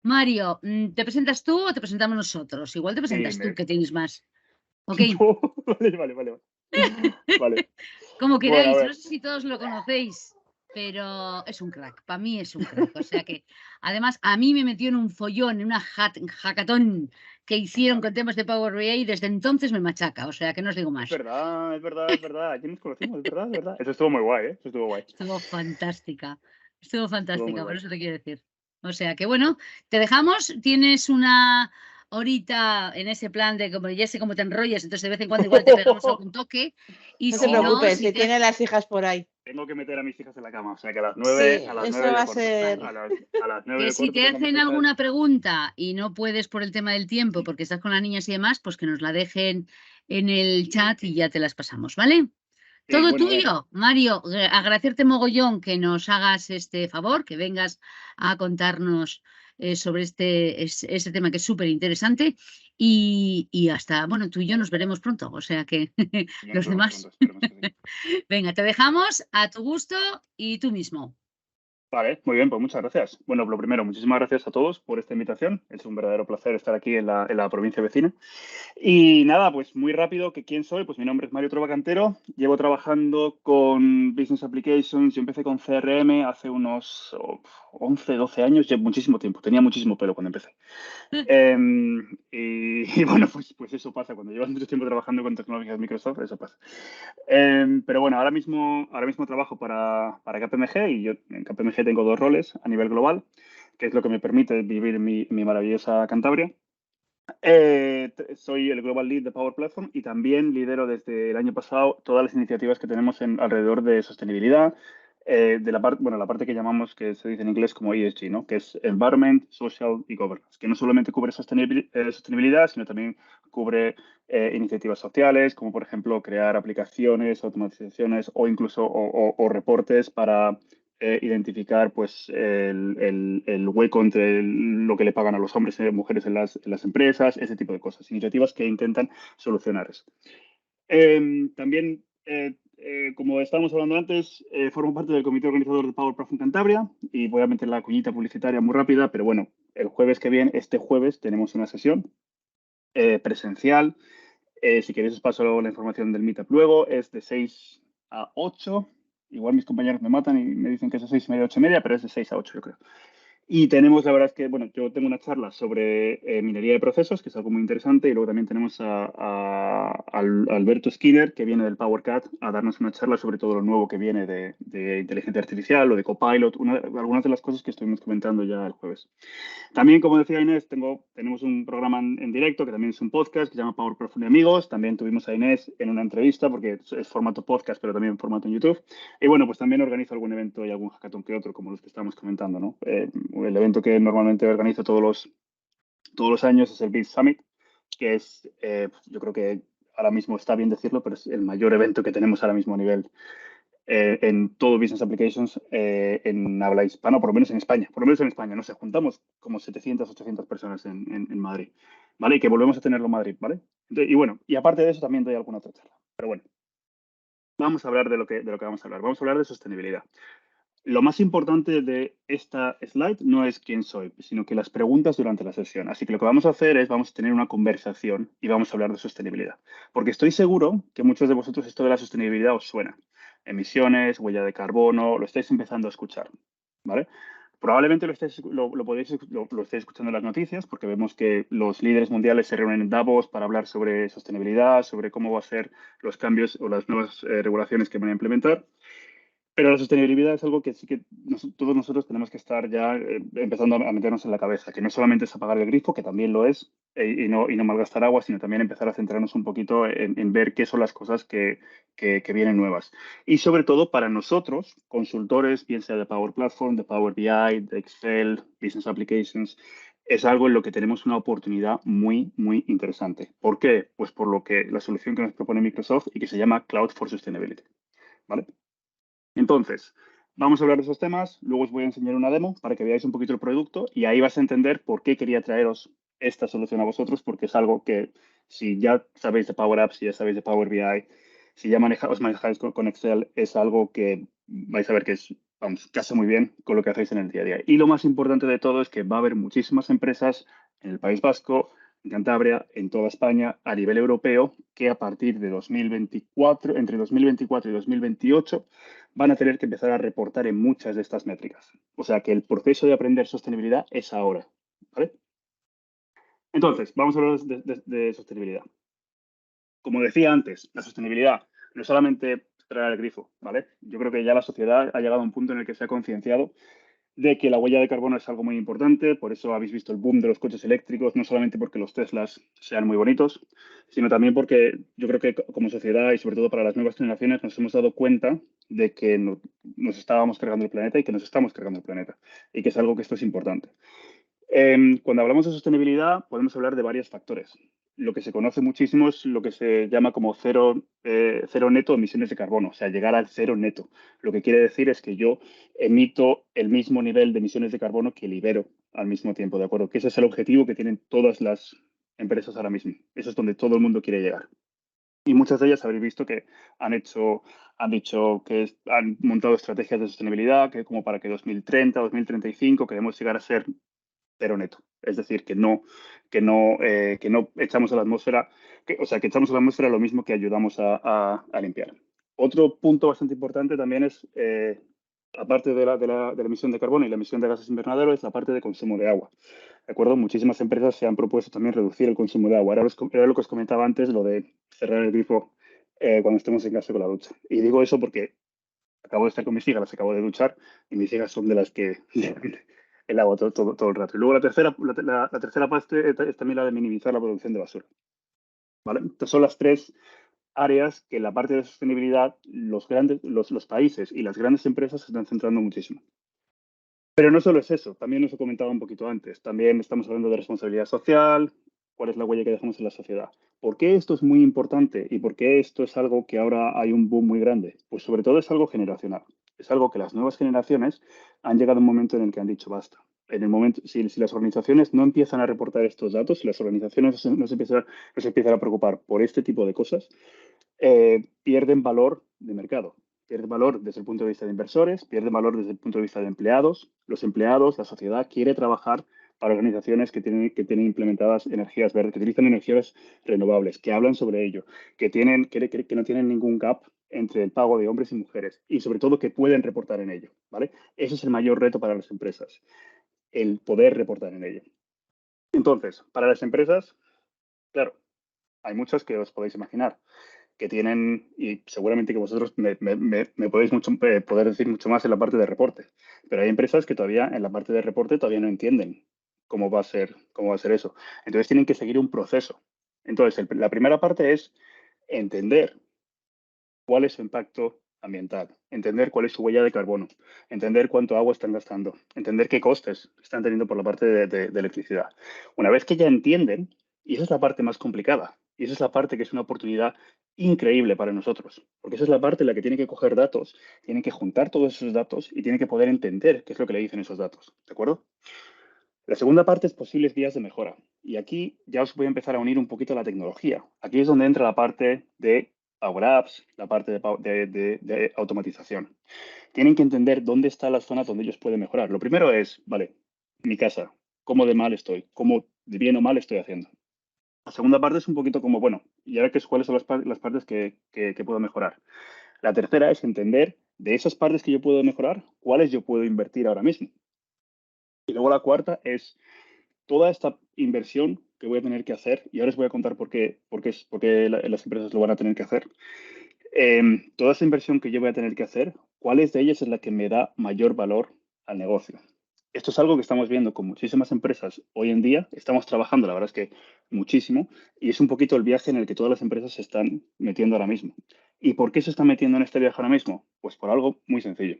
Mario, ¿te presentas tú o te presentamos nosotros? Igual te Sí, presentas tú, que tienes más. ¿Ok? Vale. Vale. Como Bueno, a queráis, no ver. sé si todos lo conocéis, pero es un crack. Para mí es un crack. O sea que, además, a mí me metió en un follón, en una hackathon que hicieron con temas de Power BI y desde entonces me machaca. O sea que no os digo Es más. verdad, es verdad, es verdad. Aquí nos conocimos, es verdad, es verdad. Eso estuvo muy guay, ¿eh? Eso estuvo guay. Estuvo fantástica. Estuvo Estuvo muy fantástica, por guay. eso te quiero decir. O sea que bueno, te dejamos. Tienes una horita en ese plan de como ya sé cómo te enrollas, entonces de vez en cuando igual te pegamos algún toque. Y No te si no, preocupes, si que te tiene las hijas por ahí. Tengo que meter a mis hijas en la cama. O sea que a las Sí, 9, a las eso 9 va le a corto. ser. vale. A las 9 Que le si corto, te tengo a mis hacen hijas. alguna pregunta y no puedes por el tema del tiempo, porque estás con las niñas y demás, pues que nos la dejen en el chat y ya te las pasamos, ¿vale? Sí, Todo bueno, a ver. tuyo, Mario. Agradecerte mogollón que nos hagas este favor, que vengas a contarnos sobre este tema que es súper interesante. Y hasta, bueno, tú y yo nos veremos pronto. O sea que Ya nos los vemos demás. pronto, esperemos que sí. Venga, te dejamos a tu gusto y tú mismo. Vale, muy bien, pues muchas gracias. Bueno, lo primero, muchísimas gracias a todos por esta invitación. Es un verdadero placer estar aquí en la provincia vecina. Y nada, pues muy rápido, que quién soy, pues mi nombre es Mario Trova Cantero, llevo trabajando con Business Applications, yo empecé con CRM hace unos 11, 12 años, llevo muchísimo tiempo, tenía muchísimo pelo cuando empecé. Y bueno, pues eso pasa, cuando llevas mucho tiempo trabajando con tecnologías Microsoft, eso pasa. Pero bueno, ahora mismo trabajo para KPMG y yo en KPMG tengo dos roles a nivel global, que es lo que me permite vivir mi maravillosa Cantabria. Soy el Global Lead de Power Platform y también lidero desde el año pasado todas las iniciativas que tenemos alrededor de sostenibilidad, de la parte que llamamos, que se dice en inglés como ESG, ¿no? Que es Environment, Social y Governance, que no solamente cubre sostenibilidad, sino también cubre iniciativas sociales, como por ejemplo crear aplicaciones, automatizaciones o incluso o reportes para identificar pues el hueco entre lo que le pagan a los hombres y mujeres en las empresas, ese tipo de cosas, iniciativas que intentan solucionar eso. También, como estábamos hablando antes, formo parte del comité organizador de Power Platform Cantabria y voy a meter la cuñita publicitaria muy rápida, pero bueno, el jueves que viene, este jueves, tenemos una sesión presencial. Si queréis os paso la información del Meetup luego, es de 6 a 8. Igual mis compañeros me matan y me dicen que es de 6 y media a 8 y media, pero es de 6 a 8 yo creo. Y tenemos, la verdad es que, bueno, yo tengo una charla sobre minería de procesos, que es algo muy interesante, y luego también tenemos a Alberto Skinner, que viene del PowerCat, a darnos una charla sobre todo lo nuevo que viene de inteligencia artificial o de Copilot, algunas de las cosas que estuvimos comentando ya el jueves. También, como decía Inés, tenemos un programa en directo que también es un podcast que se llama Power Platform y Amigos. También tuvimos a Inés en una entrevista porque es formato podcast, pero también formato en YouTube. Y bueno, pues también organizo algún evento y algún hackathon que otro, como los que estamos comentando, ¿no? El evento que normalmente organizo todos los años es el Biz Summit, que es, yo creo que ahora mismo está bien decirlo, pero es el mayor evento que tenemos ahora mismo a nivel en todo Business Applications en habla hispana, por lo menos en España. Por lo menos en España, no sé, juntamos como 700, 800 personas en Madrid, ¿vale? Y que volvemos a tenerlo en Madrid, ¿vale? Y bueno, y aparte de eso también doy alguna otra charla. Pero bueno, vamos a hablar de lo que vamos a hablar. Vamos a hablar de sostenibilidad. Lo más importante de esta slide no es quién soy, sino que las preguntas durante la sesión. Así que lo que vamos a hacer es, vamos a tener una conversación y vamos a hablar de sostenibilidad. Porque estoy seguro que muchos de vosotros esto de la sostenibilidad os suena. Emisiones, huella de carbono, lo estáis empezando a escuchar, ¿vale? Probablemente lo estéis escuchando en las noticias porque vemos que los líderes mundiales se reúnen en Davos para hablar sobre sostenibilidad, sobre cómo va a ser los cambios o las nuevas regulaciones que van a implementar. Pero la sostenibilidad es algo que sí que todos nosotros tenemos que estar ya empezando a meternos en la cabeza, que no solamente es apagar el grifo, que también lo es, y no malgastar agua, sino también empezar a centrarnos un poquito en ver qué son las cosas que vienen nuevas. Y sobre todo para nosotros, consultores, bien sea de Power Platform, de Power BI, de Excel, Business Applications, es algo en lo que tenemos una oportunidad muy, muy interesante. ¿Por qué? Pues por lo que la solución que nos propone Microsoft y que se llama Cloud for Sustainability. ¿Vale? Entonces, vamos a hablar de esos temas, luego os voy a enseñar una demo para que veáis un poquito el producto y ahí vas a entender por qué quería traeros esta solución a vosotros, porque es algo que si ya sabéis de Power Apps, si ya sabéis de Power BI, si ya os manejáis con Excel, es algo que vais a ver que es vamos, casa muy bien con lo que hacéis en el día a día. Y lo más importante de todo es que va a haber muchísimas empresas en el País Vasco, en Cantabria, en toda España, a nivel europeo, que a partir de 2024, entre 2024 y 2028, van a tener que empezar a reportar en muchas de estas métricas. O sea que el proceso de aprender sostenibilidad es ahora, ¿vale? Entonces, vamos a hablar de sostenibilidad. Como decía antes, la sostenibilidad no es solamente cerrar el grifo, ¿vale? Yo creo que ya la sociedad ha llegado a un punto en el que se ha concienciado de que la huella de carbono es algo muy importante, por eso habéis visto el boom de los coches eléctricos, no solamente porque los Teslas sean muy bonitos, sino también porque yo creo que como sociedad y sobre todo para las nuevas generaciones nos hemos dado cuenta de que nos estábamos cargando el planeta y que nos estamos cargando el planeta y que es algo que esto es importante. Cuando hablamos de sostenibilidad, podemos hablar de varios factores. Lo que se conoce muchísimo es lo que se llama como cero neto emisiones de carbono, o sea, llegar al cero neto. Lo que quiere decir es que yo emito el mismo nivel de emisiones de carbono que libero al mismo tiempo, ¿de acuerdo? Que ese es el objetivo que tienen todas las empresas ahora mismo. Eso es donde todo el mundo quiere llegar. Y muchas de ellas habréis visto que han dicho que han montado estrategias de sostenibilidad, que como para que 2030, 2035 queremos llegar a ser cero neto. Es decir, que no echamos a la atmósfera, o sea, que echamos a la atmósfera lo mismo que ayudamos a limpiar. Otro punto bastante importante también es, aparte de la emisión de carbono y la emisión de gases invernadero, es la parte de consumo de agua. ¿De acuerdo? Muchísimas empresas se han propuesto también reducir el consumo de agua. Era lo que os comentaba antes, lo de cerrar el grifo cuando estemos en casa con la ducha. Y digo eso porque acabo de estar con mis hijas, las acabo de duchar y mis hijas son de las que el agua todo el rato. Y luego la tercera parte es también la de minimizar la producción de basura. ¿Vale? Estas son las tres áreas que en la parte de sostenibilidad los países y las grandes empresas se están centrando muchísimo. Pero no solo es eso, también os he comentado un poquito antes, también estamos hablando de responsabilidad social, cuál es la huella que dejamos en la sociedad. ¿Por qué esto es muy importante y por qué esto es algo que ahora hay un boom muy grande? Pues sobre todo es algo generacional. Es algo que las nuevas generaciones han llegado a un momento en el que han dicho basta. En el momento, si las organizaciones no empiezan a reportar estos datos, si las organizaciones no se empiezan a preocupar por este tipo de cosas, pierden valor de mercado. Pierden valor desde el punto de vista de inversores, pierden valor desde el punto de vista de empleados. Los empleados, la sociedad quiere trabajar para organizaciones que tienen implementadas energías verdes, que utilizan energías renovables, que hablan sobre ello, que no tienen ningún gap entre el pago de hombres y mujeres y sobre todo que pueden reportar en ello, ¿vale? Ese es el mayor reto para las empresas, el poder reportar en ello. Entonces, para las empresas, claro, hay muchas que os podéis imaginar que tienen, y seguramente que vosotros me podéis poder decir mucho más en la parte de reporte, pero hay empresas que todavía en la parte de reporte todavía no entienden cómo va a ser eso. Entonces tienen que seguir un proceso. Entonces, la primera parte es entender cuál es su impacto ambiental, entender cuál es su huella de carbono, entender cuánto agua están gastando, entender qué costes están teniendo por la parte de electricidad. Una vez que ya entienden, y esa es la parte más complicada, y esa es la parte que es una oportunidad increíble para nosotros, porque esa es la parte en la que tienen que coger datos, tienen que juntar todos esos datos y tienen que poder entender qué es lo que le dicen esos datos, ¿de acuerdo? La segunda parte es posibles vías de mejora. Y aquí ya os voy a empezar a unir un poquito la tecnología. Aquí es donde entra la parte de Power Apps, la parte de automatización. Tienen que entender dónde están las zonas donde ellos pueden mejorar. Lo primero es, vale, mi casa, cómo de mal estoy, cómo de bien o mal estoy haciendo. La segunda parte es un poquito como, bueno, y ahora cuáles son las partes que puedo mejorar. La tercera es entender de esas partes que yo puedo mejorar, cuáles yo puedo invertir ahora mismo. Y luego la cuarta es toda esta inversión que voy a tener que hacer, y ahora os voy a contar por qué las empresas lo van a tener que hacer. Toda esta inversión que yo voy a tener que hacer, ¿cuáles de ellas es la que me da mayor valor al negocio? Esto es algo que estamos viendo con muchísimas empresas hoy en día. Estamos trabajando, la verdad es que muchísimo, y es un poquito el viaje en el que todas las empresas se están metiendo ahora mismo. ¿Y por qué se están metiendo en este viaje ahora mismo? Pues por algo muy sencillo.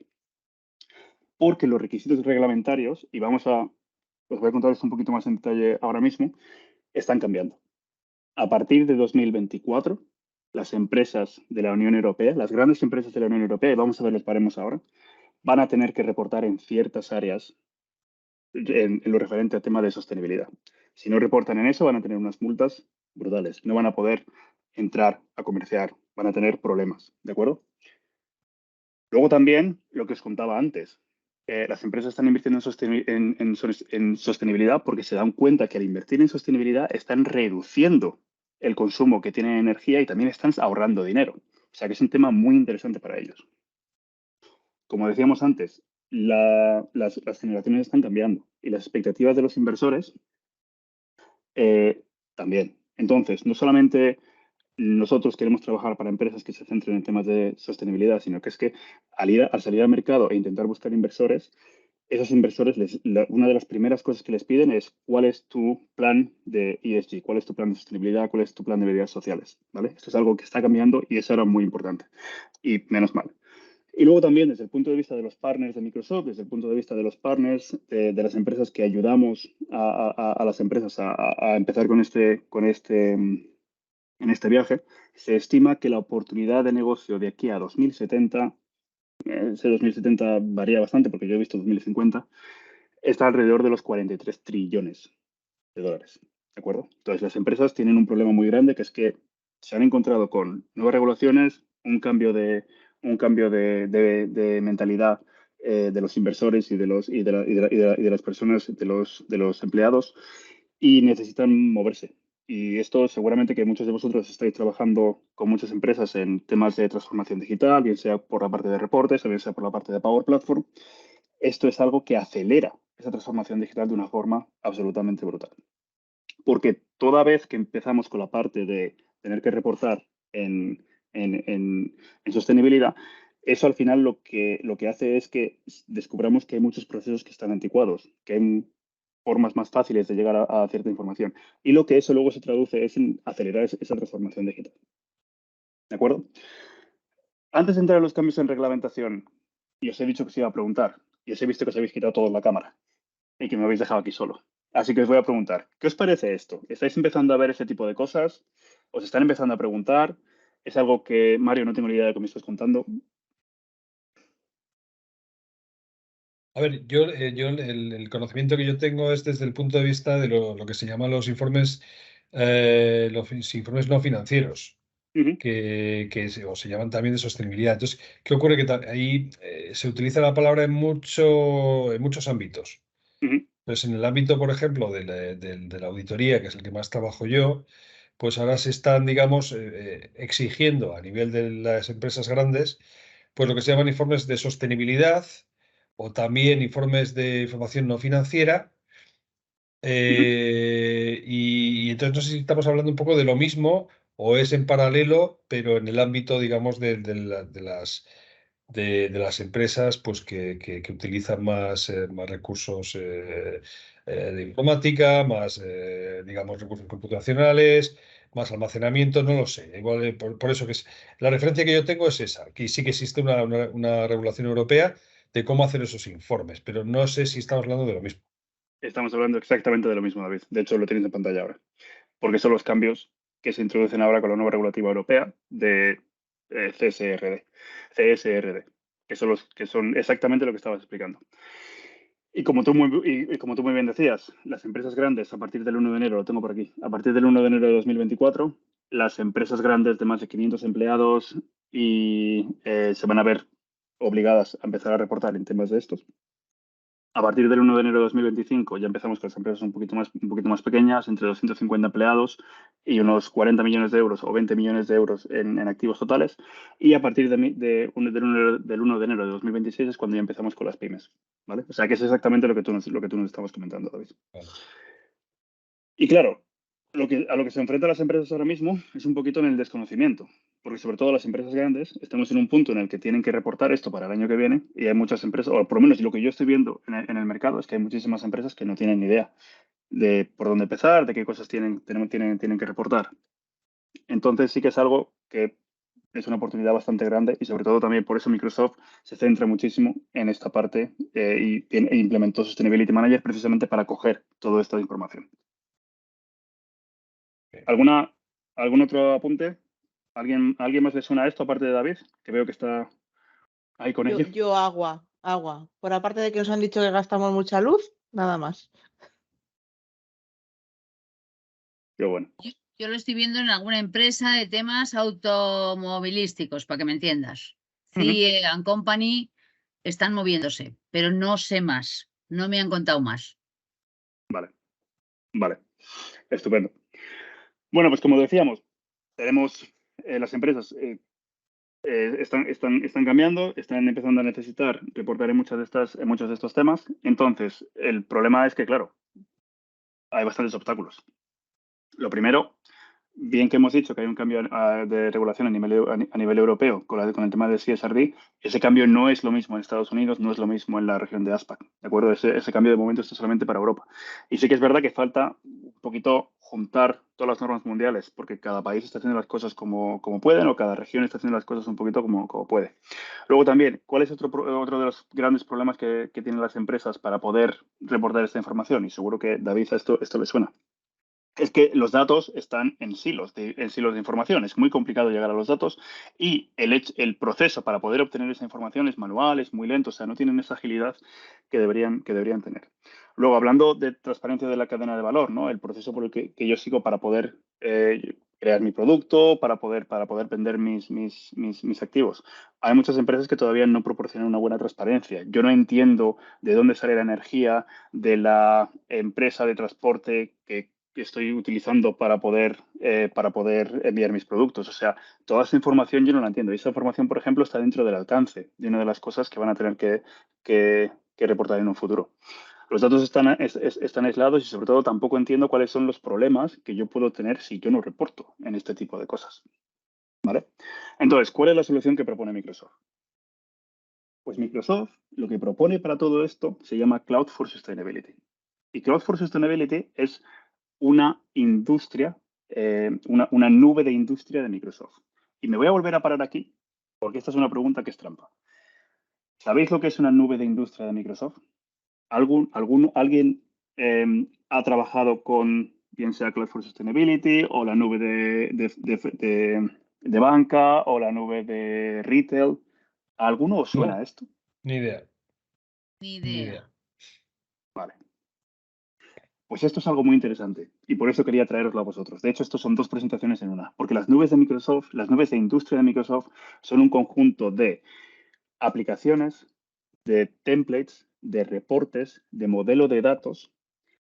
Porque los requisitos reglamentarios, y os voy a contar esto un poquito más en detalle ahora mismo, están cambiando. A partir de 2024, las empresas de la Unión Europea, las grandes empresas de la Unión Europea, y vamos a ver los baremos ahora, van a tener que reportar en ciertas áreas en lo referente al tema de sostenibilidad. Si no reportan en eso, van a tener unas multas brutales. No van a poder entrar a comerciar, van a tener problemas, ¿de acuerdo? Luego también, lo que os contaba antes, las empresas están invirtiendo en sostenibilidad porque se dan cuenta que al invertir en sostenibilidad están reduciendo el consumo que tienen de energía y también están ahorrando dinero. O sea que es un tema muy interesante para ellos. Como decíamos antes, las generaciones están cambiando y las expectativas de los inversores también. Entonces, no solamente nosotros queremos trabajar para empresas que se centren en temas de sostenibilidad, sino que es que al salir al mercado e intentar buscar inversores, esos inversores, una de las primeras cosas que les piden es cuál es tu plan de ESG, cuál es tu plan de sostenibilidad, cuál es tu plan de medidas sociales, ¿vale? Esto es algo que está cambiando y es ahora muy importante y menos mal. Y luego también desde el punto de vista de los partners de Microsoft, desde el punto de vista de los partners de las empresas que ayudamos a las empresas a empezar en este viaje, se estima que la oportunidad de negocio de aquí a 2070, ese 2070 varía bastante porque yo he visto 2050, está alrededor de los 43 trillones de dólares. ¿De acuerdo? Entonces, las empresas tienen un problema muy grande que es que se han encontrado con nuevas regulaciones, un cambio de mentalidad de los inversores y de las personas, de los empleados, y necesitan moverse. Y esto seguramente que muchos de vosotros estáis trabajando con muchas empresas en temas de transformación digital, bien sea por la parte de reportes o bien sea por la parte de Power Platform. Esto es algo que acelera esa transformación digital de una forma absolutamente brutal. Porque toda vez que empezamos con la parte de tener que reportar en sostenibilidad, eso al final lo que hace es que descubramos que hay muchos procesos que están anticuados, que hay formas más fáciles de llegar a cierta información. Y lo que eso luego se traduce es en acelerar esa transformación digital. ¿De acuerdo? Antes de entrar en los cambios en reglamentación, y os he dicho que os iba a preguntar, y os he visto que os habéis quitado todos la cámara y que me habéis dejado aquí solo. Así que os voy a preguntar, ¿qué os parece esto? ¿Estáis empezando a ver ese tipo de cosas? ¿Os están empezando a preguntar? ¿Es algo que, Mario, no tengo ni idea de lo que me estás contando? A ver, yo el conocimiento que yo tengo es desde el punto de vista de lo que se llaman los informes no financieros, Ujú, o se llaman también de sostenibilidad. Entonces, ¿qué ocurre? Que ahí se utiliza la palabra en muchos ámbitos. ujú, Entonces, en el ámbito, por ejemplo, de la auditoría, que es el que más trabajo yo, pues ahora se están, digamos, exigiendo a nivel de las empresas grandes, pues lo que se llaman informes de sostenibilidad o también informes de información no financiera. ujú. Y entonces no sé si estamos hablando un poco de lo mismo o es en paralelo, pero en el ámbito, digamos, de las empresas pues que utilizan más recursos de informática, más, digamos, recursos computacionales, más almacenamiento, no lo sé. Igual, por eso que es la referencia que yo tengo es esa. Aquí sí que existe una regulación europea de cómo hacer esos informes, pero no sé si estamos hablando de lo mismo. Estamos hablando exactamente de lo mismo, David. De hecho, lo tenéis en pantalla ahora. Porque son los cambios que se introducen ahora con la nueva regulativa europea de CSRD, CSRD, que son exactamente lo que estabas explicando. Y como tú muy bien decías, las empresas grandes, a partir del 1 de enero, lo tengo por aquí, a partir del 1 de enero de 2024, las empresas grandes de más de 500 empleados se van a ver obligadas a empezar a reportar en temas de estos. A partir del 1 de enero de 2025 ya empezamos con las empresas un poquito más pequeñas, entre 250 empleados y unos 40 millones de euros o 20 millones de euros en activos totales. Y a partir del 1 de enero de 2026 es cuando ya empezamos con las pymes. ¿Vale? O sea que es exactamente lo que tú nos estabas comentando, David. Vale. Y claro, a lo que se enfrentan las empresas ahora mismo es un poquito en el desconocimiento, porque sobre todo las empresas grandes estamos en un punto en el que tienen que reportar esto para el año que viene y hay muchas empresas, o por lo menos lo que yo estoy viendo en el mercado es que hay muchísimas empresas que no tienen ni idea de por dónde empezar, de qué cosas tienen que reportar. Entonces sí que es algo que es una oportunidad bastante grande y sobre todo también por eso Microsoft se centra muchísimo en esta parte e implementó Sustainability Manager precisamente para coger toda esta información. ¿Algún otro apunte? ¿Alguien más le suena a esto aparte de David? Que veo que está ahí con ello. Yo agua. Por aparte de que os han dicho que gastamos mucha luz, nada más. Pero bueno, Yo lo estoy viendo en alguna empresa de temas automovilísticos, para que me entiendas. CIE and Company están moviéndose, pero no sé más. No me han contado más. Vale, estupendo. Bueno, pues como decíamos, tenemos las empresas están cambiando, están empezando a necesitar reportar en muchos de estos temas. Entonces, el problema es que, claro, hay bastantes obstáculos. Lo primero, bien que hemos dicho que hay un cambio de regulación a nivel europeo con el tema de CSRD, ese cambio no es lo mismo en Estados Unidos, no es lo mismo en la región de ASPAC, ¿de acuerdo? Ese cambio de momento está solamente para Europa. Y sí que es verdad que falta un poquito juntar todas las normas mundiales, porque cada país está haciendo las cosas como pueden o cada región está haciendo las cosas un poquito como puede. Luego también, ¿cuál es otro de los grandes problemas que tienen las empresas para poder reportar esta información? Y seguro que David esto le suena. Es que los datos están en silos de información. Es muy complicado llegar a los datos y el proceso para poder obtener esa información es manual, es muy lento, o sea, no tienen esa agilidad que deberían tener. Luego, hablando de transparencia de la cadena de valor, ¿no? El proceso por el que yo sigo para poder crear mi producto, para poder vender mis activos. Hay muchas empresas que todavía no proporcionan una buena transparencia. Yo no entiendo de dónde sale la energía de la empresa de transporte que estoy utilizando para poder enviar mis productos. O sea, toda esa información yo no la entiendo. Y esa información, por ejemplo, está dentro del alcance de una de las cosas que van a tener que reportar en un futuro. Los datos están aislados y, sobre todo, tampoco entiendo cuáles son los problemas que yo puedo tener si yo no reporto en este tipo de cosas. ¿Vale? Entonces, ¿cuál es la solución que propone Microsoft? Pues Microsoft lo que propone para todo esto se llama Cloud for Sustainability. Y Cloud for Sustainability es una industria, una nube de industria de Microsoft. Y me voy a volver a parar aquí porque esta es una pregunta que es trampa. ¿Sabéis lo que es una nube de industria de Microsoft? ¿Alguien ha trabajado con, bien sea Cloud for Sustainability o la nube de banca o la nube de retail? ¿A alguno os suena No, esto? ni idea. Ni Ni idea. idea. Vale. Pues esto es algo muy interesante y por eso quería traeroslo a vosotros. De hecho, estos son dos presentaciones en una, porque las nubes de Microsoft, las nubes de industria de Microsoft, son un conjunto de aplicaciones, de templates, de reportes, de modelo de datos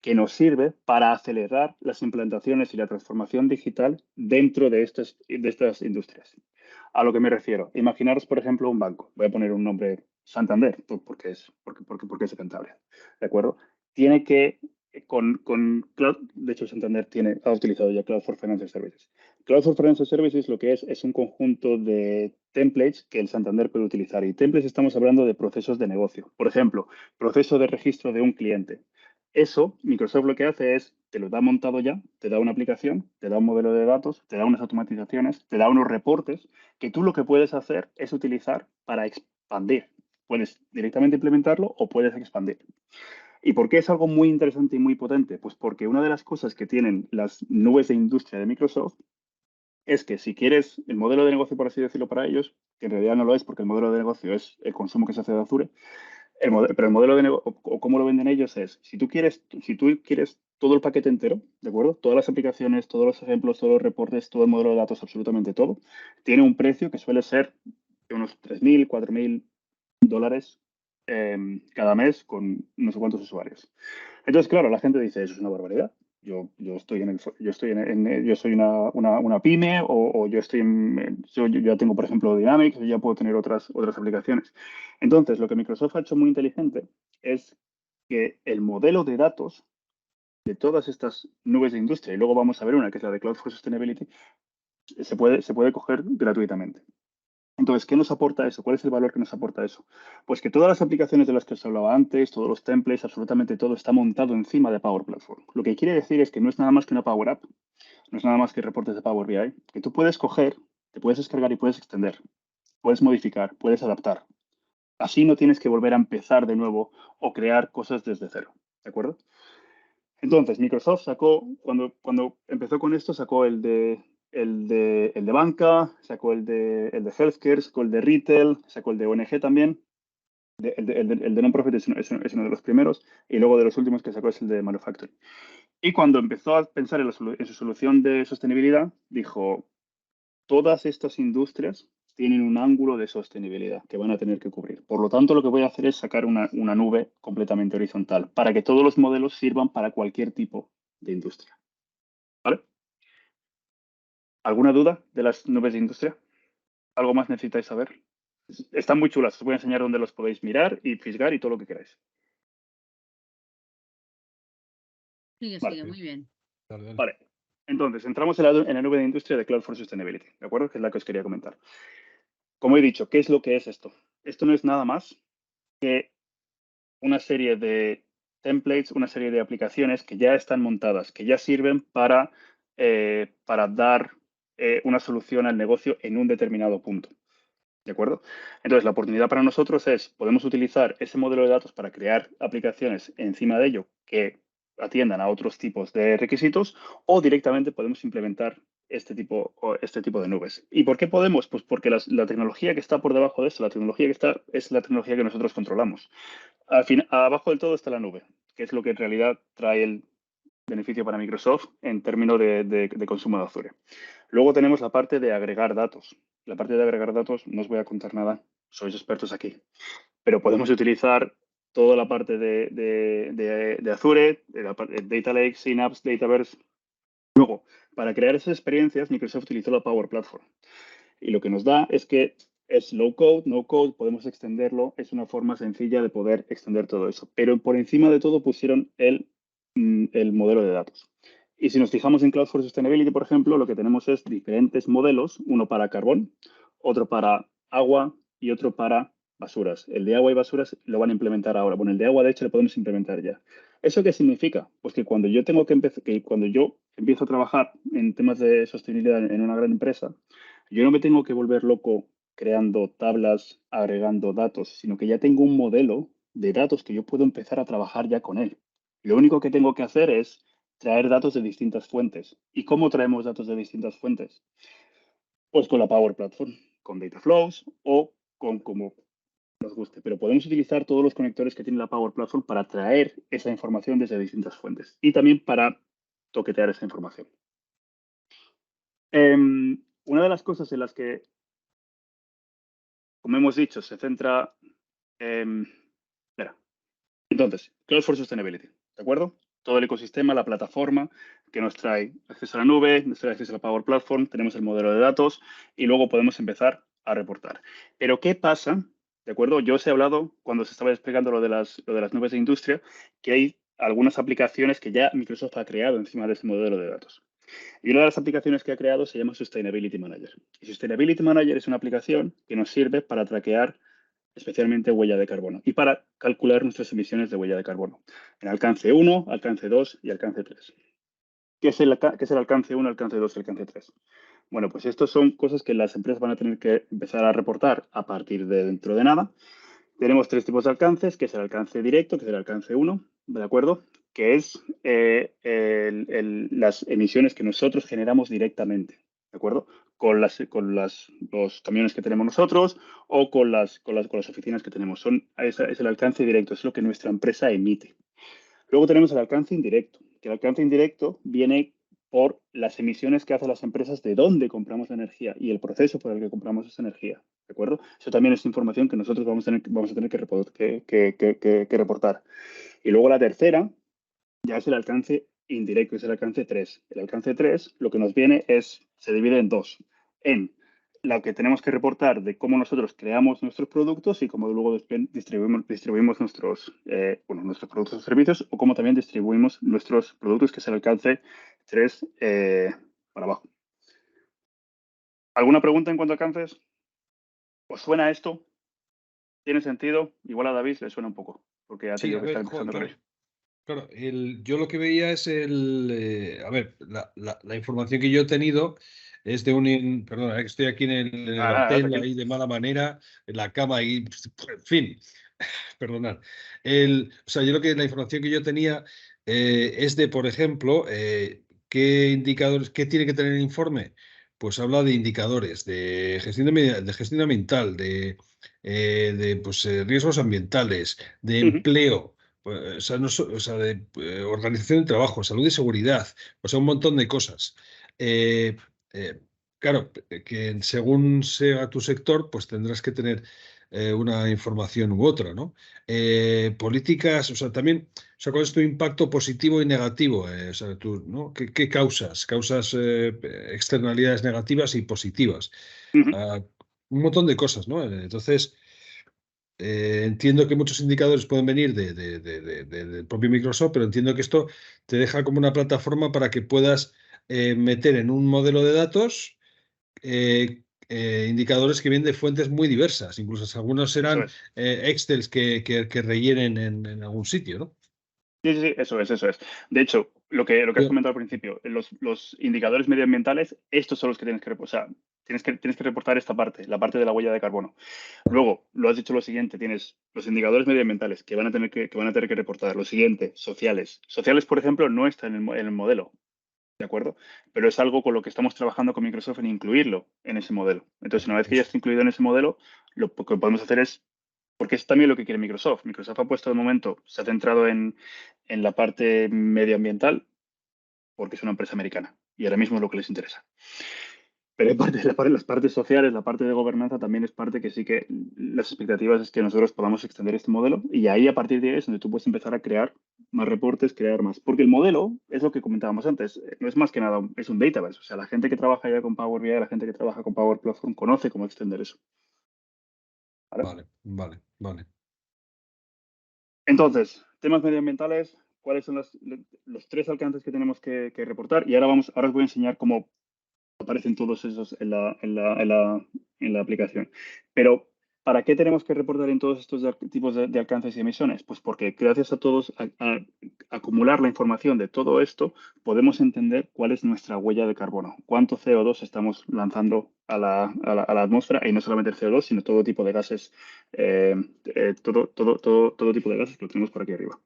que nos sirve para acelerar las implantaciones y la transformación digital dentro de estas industrias. A lo que me refiero, imaginaros, por ejemplo, un banco. Voy a poner un nombre, Santander, porque es de Cantabria, ¿de acuerdo? Tiene que, con Cloud, de hecho, Santander ha utilizado ya Cloud for Financial Services. Cloud for Financial Services lo que es un conjunto de templates que el Santander puede utilizar. Y templates estamos hablando de procesos de negocio. Por ejemplo, proceso de registro de un cliente. Eso, Microsoft lo que hace es, te lo da montado ya, te da una aplicación, te da un modelo de datos, te da unas automatizaciones, te da unos reportes que tú lo que puedes hacer es utilizar para expandir. Puedes directamente implementarlo o puedes expandir. ¿Y por qué es algo muy interesante y muy potente? Pues porque una de las cosas que tienen las nubes de industria de Microsoft es que si quieres el modelo de negocio, por así decirlo, para ellos, que en realidad no lo es porque el modelo de negocio es el consumo que se hace de Azure, pero el modelo de negocio, o cómo lo venden ellos es, si tú quieres todo el paquete entero, ¿de acuerdo? Todas las aplicaciones, todos los ejemplos, todos los reportes, todo el modelo de datos, absolutamente todo, tiene un precio que suele ser de unos $3,000, $4,000 cada mes con no sé cuántos usuarios. Entonces, claro, la gente dice, eso es una barbaridad. Yo soy una pyme o yo ya tengo, por ejemplo, Dynamics, yo ya puedo tener otras aplicaciones. Entonces, lo que Microsoft ha hecho muy inteligente es que el modelo de datos de todas estas nubes de industria, y luego vamos a ver una que es la de Cloud for Sustainability, se puede coger gratuitamente. Entonces, ¿qué nos aporta eso? ¿Cuál es el valor que nos aporta eso? Pues que todas las aplicaciones de las que os hablaba antes, todos los templates, absolutamente todo está montado encima de Power Platform. Lo que quiere decir es que no es nada más que una Power App, no es nada más que reportes de Power BI, que tú puedes coger, te puedes descargar y puedes extender, puedes modificar, puedes adaptar. Así no tienes que volver a empezar de nuevo o crear cosas desde cero, ¿de acuerdo? Entonces, Microsoft sacó, cuando empezó con esto, sacó el de banca, sacó el de healthcare, sacó el de retail, sacó el de ONG también. El de non-profit es uno de los primeros y luego de los últimos que sacó es el de manufacturing. Y cuando empezó a pensar en su solución de sostenibilidad, dijo, todas estas industrias tienen un ángulo de sostenibilidad que van a tener que cubrir. Por lo tanto, lo que voy a hacer es sacar una nube completamente horizontal para que todos los modelos sirvan para cualquier tipo de industria. ¿Vale? ¿Alguna duda de las nubes de industria? ¿Algo más necesitáis saber? Están muy chulas. Os voy a enseñar dónde los podéis mirar y fisgar y todo lo que queráis. Sigue, Vale. sigue, muy bien. Vale. Entonces, entramos en la nube de industria de Cloud for Sustainability, ¿de acuerdo? Que es la que os quería comentar. Como he dicho, ¿qué es lo que es esto? Esto no es nada más que una serie de templates, una serie de aplicaciones que ya están montadas, que ya sirven para dar una solución al negocio en un determinado punto. ¿De acuerdo? Entonces, la oportunidad para nosotros es, podemos utilizar ese modelo de datos para crear aplicaciones encima de ello que atiendan a otros tipos de requisitos o directamente podemos implementar este tipo de nubes. ¿Y por qué podemos? Pues porque la tecnología que está por debajo de esto, la tecnología que está, es la tecnología que nosotros controlamos. Abajo del todo está la nube, que es lo que en realidad trae el beneficio para Microsoft en términos de consumo de Azure. Luego tenemos la parte de agregar datos. La parte de agregar datos no os voy a contar nada, sois expertos aquí, pero podemos utilizar toda la parte de Azure, de la parte de Data Lake, Synapse, Dataverse. Luego, para crear esas experiencias, Microsoft utilizó la Power Platform. Y lo que nos da es que es low code, no code, podemos extenderlo, es una forma sencilla de poder extender todo eso. Pero por encima de todo pusieron el modelo de datos. Y si nos fijamos en Cloud for Sustainability, por ejemplo, lo que tenemos es diferentes modelos, uno para carbón, otro para agua y otro para basuras. El de agua y basuras lo van a implementar ahora. Bueno, el de agua, de hecho, lo podemos implementar ya. ¿Eso qué significa? Pues que cuando yo cuando yo empiezo a trabajar en temas de sostenibilidad en una gran empresa, yo no me tengo que volver loco creando tablas, agregando datos, sino que ya tengo un modelo de datos que yo puedo empezar a trabajar ya con él. Lo único que tengo que hacer es traer datos de distintas fuentes. ¿Y cómo traemos datos de distintas fuentes? Pues con la Power Platform, con Data Flows o con como nos guste. Pero podemos utilizar todos los conectores que tiene la Power Platform para traer esa información desde distintas fuentes y también para toquetear esa información. Una de las cosas en las que, como hemos dicho, se centra... Entonces, Cloud for Sustainability, ¿de acuerdo? Todo el ecosistema, la plataforma que nos trae acceso a la nube, nos trae acceso a la Power Platform, tenemos el modelo de datos y luego podemos empezar a reportar. Pero, ¿qué pasa? ¿De acuerdo? Yo os he hablado, cuando se estaba explicando lo de las nubes de industria, que hay algunas aplicaciones que ya Microsoft ha creado encima de ese modelo de datos. Y una de las aplicaciones que ha creado se llama Sustainability Manager. Y Sustainability Manager es una aplicación que nos sirve para traquear especialmente huella de carbono, y para calcular nuestras emisiones de huella de carbono en alcance 1, alcance 2 y alcance 3. ¿Qué es el alcance 1, alcance 2 y alcance 3? Bueno, pues estas son cosas que las empresas van a tener que empezar a reportar a partir de dentro de nada. Tenemos tres tipos de alcances, que es el alcance directo, que es el alcance 1, ¿de acuerdo? Que es las emisiones que nosotros generamos directamente, ¿de acuerdo? Con los camiones que tenemos nosotros o con las oficinas que tenemos. Es el alcance directo, es lo que nuestra empresa emite. Luego tenemos el alcance indirecto, que el alcance indirecto viene por las emisiones que hacen las empresas de dónde compramos la energía y el proceso por el que compramos esa energía, ¿de acuerdo? Eso también es información que nosotros vamos a tener que reportar. Y luego la tercera ya es el alcance indirecto, es el alcance 3. El alcance 3 lo que nos viene se divide en dos. En la que tenemos que reportar de cómo nosotros creamos nuestros productos y cómo luego distribuimos nuestros productos o servicios, o cómo también distribuimos nuestros productos, que es el alcance 3 para abajo. ¿Alguna pregunta en cuanto a alcances? ¿Os suena esto? ¿Tiene sentido? Igual a David le suena un poco, porque ha tenido que estar empezando con ello. Claro, yo lo que veía es la información que yo he tenido es de perdona, que estoy aquí en el hotel, ahí de mala manera, en la cama y, en fin, perdonad. La información que yo tenía es de, por ejemplo, ¿qué indicadores, qué tiene que tener el informe? Pues habla de indicadores, de gestión ambiental, de riesgos ambientales, de empleo. De organización del trabajo, salud y seguridad, un montón de cosas. claro, que según sea tu sector, pues tendrás que tener una información u otra, ¿no? Políticas, o sea, también, o sea, ¿cuál es tu impacto positivo y negativo? O sea, tú, ¿no? ¿Qué causas? Causas externalidades negativas y positivas. Ujú. Ah, un montón de cosas, ¿no? Entonces, entiendo que muchos indicadores pueden venir del propio Microsoft, pero entiendo que esto te deja como una plataforma para que puedas meter en un modelo de datos indicadores que vienen de fuentes muy diversas. Incluso algunos Eso serán es. Excels que rellenen en algún sitio, ¿no? Sí, sí, sí, eso es, eso es. De hecho, lo que has Yo- comentado al principio, los indicadores medioambientales, estos son los que tienes que reportar. O sea, tienes que reportar esta parte, la parte de la huella de carbono. Luego, lo has dicho lo siguiente, tienes los indicadores medioambientales que van a tener que van a tener que reportar. Lo siguiente, sociales. Sociales, por ejemplo, no está en el modelo, ¿de acuerdo? Pero es algo con lo que estamos trabajando con Microsoft en incluirlo en ese modelo. Entonces, una vez que ya está incluido en ese modelo, lo que podemos hacer es, porque es también lo que quiere Microsoft. Microsoft ha puesto de momento, se ha centrado en la parte medioambiental porque es una empresa americana y ahora mismo es lo que les interesa. Pero hay las partes sociales, la parte de gobernanza también es parte que sí que las expectativas es que nosotros podamos extender este modelo y ahí a partir de ahí es donde tú puedes empezar a crear más reportes, crear más. Porque el modelo es lo que comentábamos antes, no es más que nada, es un database. O sea, la gente que trabaja ya con Power BI, la gente que trabaja con Power Platform conoce cómo extender eso. ¿Vale? Vale, vale, vale. Entonces, temas medioambientales, ¿cuáles son los tres alcances que tenemos que reportar? Y ahora os voy a enseñar cómo aparecen todos esos en la aplicación. Pero, ¿para qué tenemos que reportar en todos estos tipos de alcances y emisiones? Pues porque gracias a todos, a acumular la información de todo esto, podemos entender cuál es nuestra huella de carbono, cuánto CO2 estamos lanzando a la atmósfera, y no solamente el CO2, sino todo tipo de gases, todo tipo de gases que lo tenemos por aquí arriba.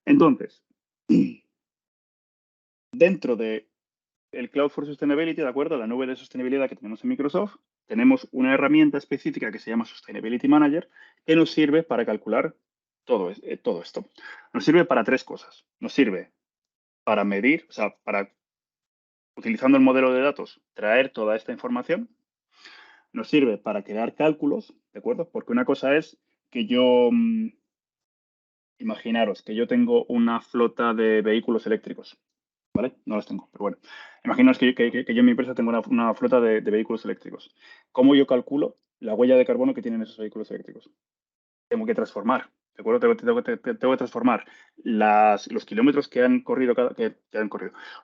Entonces, dentro de el Cloud for Sustainability, ¿de acuerdo? La nube de sostenibilidad que tenemos en Microsoft, tenemos una herramienta específica que se llama Sustainability Manager que nos sirve para calcular todo esto. Nos sirve para tres cosas. Nos sirve para medir, o sea, para, utilizando el modelo de datos, traer toda esta información. Nos sirve para crear cálculos, ¿de acuerdo? Porque una cosa es que yo, imaginaros que yo tengo una flota de vehículos eléctricos. ¿Vale? No las tengo, pero bueno. Imaginaos que yo en mi empresa tengo una flota de vehículos eléctricos. ¿Cómo yo calculo la huella de carbono que tienen esos vehículos eléctricos? Tengo que transformar, ¿de acuerdo? Tengo que transformar los kilómetros que han corrido,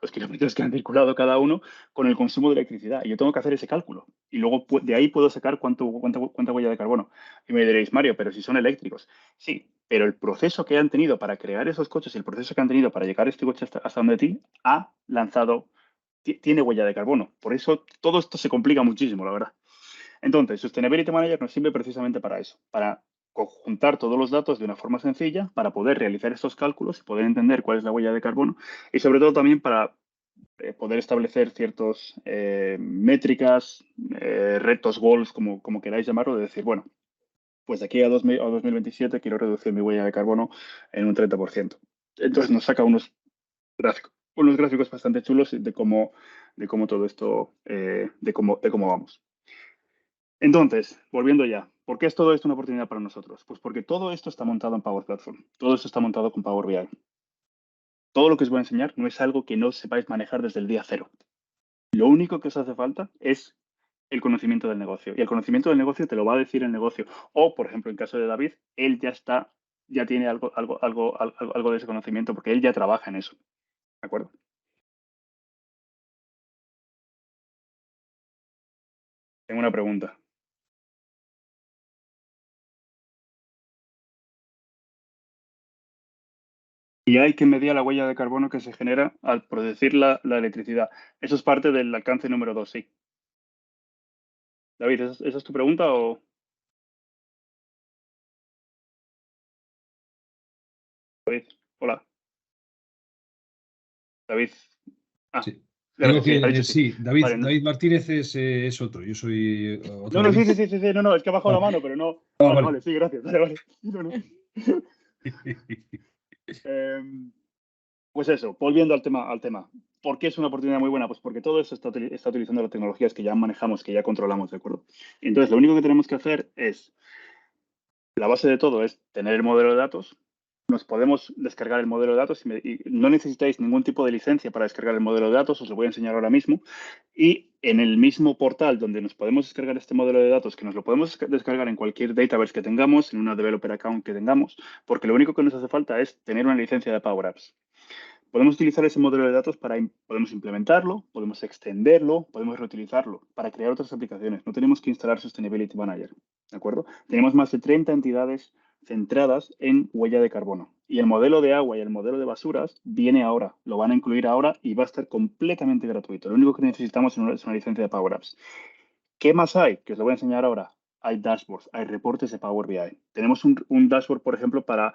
los kilómetros que han circulado cada uno con el consumo de electricidad. Y yo tengo que hacer ese cálculo. Y luego de ahí puedo sacar cuánta huella de carbono. Y me diréis, Mario, pero si son eléctricos. Sí, pero el proceso que han tenido para crear esos coches y el proceso que han tenido para llegar este coche hasta donde ti ha lanzado, tiene huella de carbono. Por eso todo esto se complica muchísimo, la verdad. Entonces, Sustainability Manager nos sirve precisamente para eso, para conjuntar todos los datos de una forma sencilla, para poder realizar estos cálculos y poder entender cuál es la huella de carbono y sobre todo también para poder establecer ciertas métricas, retos, goals, como queráis llamarlo, de decir, bueno, pues de aquí a 2027 quiero reducir mi huella de carbono en un 30%. Entonces nos saca unos gráficos bastante chulos de cómo todo esto, de cómo vamos. Entonces, volviendo ya, ¿por qué es todo esto una oportunidad para nosotros? Pues porque todo esto está montado en Power Platform, todo esto está montado con Power BI. Todo lo que os voy a enseñar no es algo que no sepáis manejar desde el día cero. Lo único que os hace falta es el conocimiento del negocio. Y el conocimiento del negocio te lo va a decir el negocio. O, por ejemplo, en caso de David, él ya tiene algo de ese conocimiento porque él ya trabaja en eso. ¿De acuerdo? Tengo una pregunta. Y hay que medir la huella de carbono que se genera al producir la electricidad. Eso es parte del alcance número 2, sí. David, ¿esa es tu pregunta o...? David, hola. David. Ah, Sí. claro, Digo sí, ha que dicho sí. sí, David, Vale, no. David Martínez es otro, yo soy otro No, no, David. sí, sí, sí, sí, sí, no, es que ha bajado la Vale. mano, pero no. Ah, Vale, vale. vale, sí, gracias. Vale, vale. No, no. Em, pues eso, volviendo al tema. ¿Por qué es una oportunidad muy buena? Pues porque todo eso está utilizando las tecnologías que ya manejamos, que ya controlamos, ¿de acuerdo? Entonces, lo único que tenemos que hacer es, la base de todo es tener el modelo de datos. Nos podemos descargar el modelo de datos y no necesitáis ningún tipo de licencia para descargar el modelo de datos, os lo voy a enseñar ahora mismo. Y en el mismo portal donde nos podemos descargar este modelo de datos, que nos lo podemos descargar en cualquier database que tengamos, en una developer account que tengamos, porque lo único que nos hace falta es tener una licencia de Power Apps. Podemos utilizar ese modelo de datos podemos implementarlo, podemos extenderlo, podemos reutilizarlo para crear otras aplicaciones. No tenemos que instalar Sustainability Manager, ¿de acuerdo? Tenemos más de 30 entidades centradas en huella de carbono. Y el modelo de agua y el modelo de basuras viene ahora, lo van a incluir ahora y va a estar completamente gratuito. Lo único que necesitamos es una licencia de Power Apps. ¿Qué más hay? Que os lo voy a enseñar ahora. Hay dashboards, hay reportes de Power BI. Tenemos un dashboard, por ejemplo, para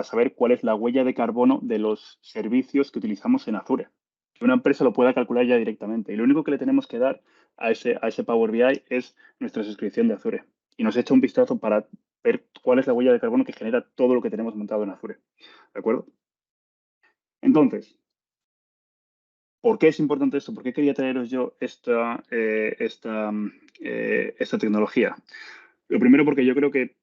saber cuál es la huella de carbono de los servicios que utilizamos en Azure. Que una empresa lo pueda calcular ya directamente. Y lo único que le tenemos que dar a ese Power BI es nuestra suscripción de Azure. Y nos echa un vistazo para ver cuál es la huella de carbono que genera todo lo que tenemos montado en Azure. ¿De acuerdo? Entonces, ¿por qué es importante esto? ¿Por qué quería traeros yo esta tecnología? Lo primero porque yo creo que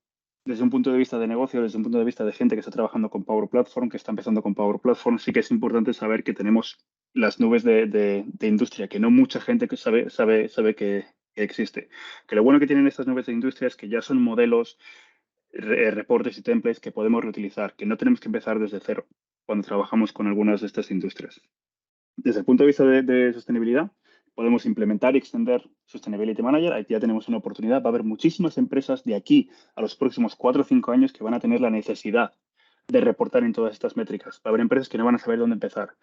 desde un punto de vista de negocio, desde un punto de vista de gente que está trabajando con Power Platform, que está empezando con Power Platform, sí que es importante saber que tenemos las nubes de industria, que no mucha gente que sabe que existe. Que lo bueno que tienen estas nubes de industria es que ya son modelos, reportes y templates que podemos reutilizar, que no tenemos que empezar desde cero cuando trabajamos con algunas de estas industrias. Desde el punto de vista de sostenibilidad, podemos implementar y extender Sustainability Manager. Ahí ya tenemos una oportunidad. Va a haber muchísimas empresas de aquí a los próximos 4 o 5 años que van a tener la necesidad de reportar en todas estas métricas. Va a haber empresas que no van a saber dónde empezar.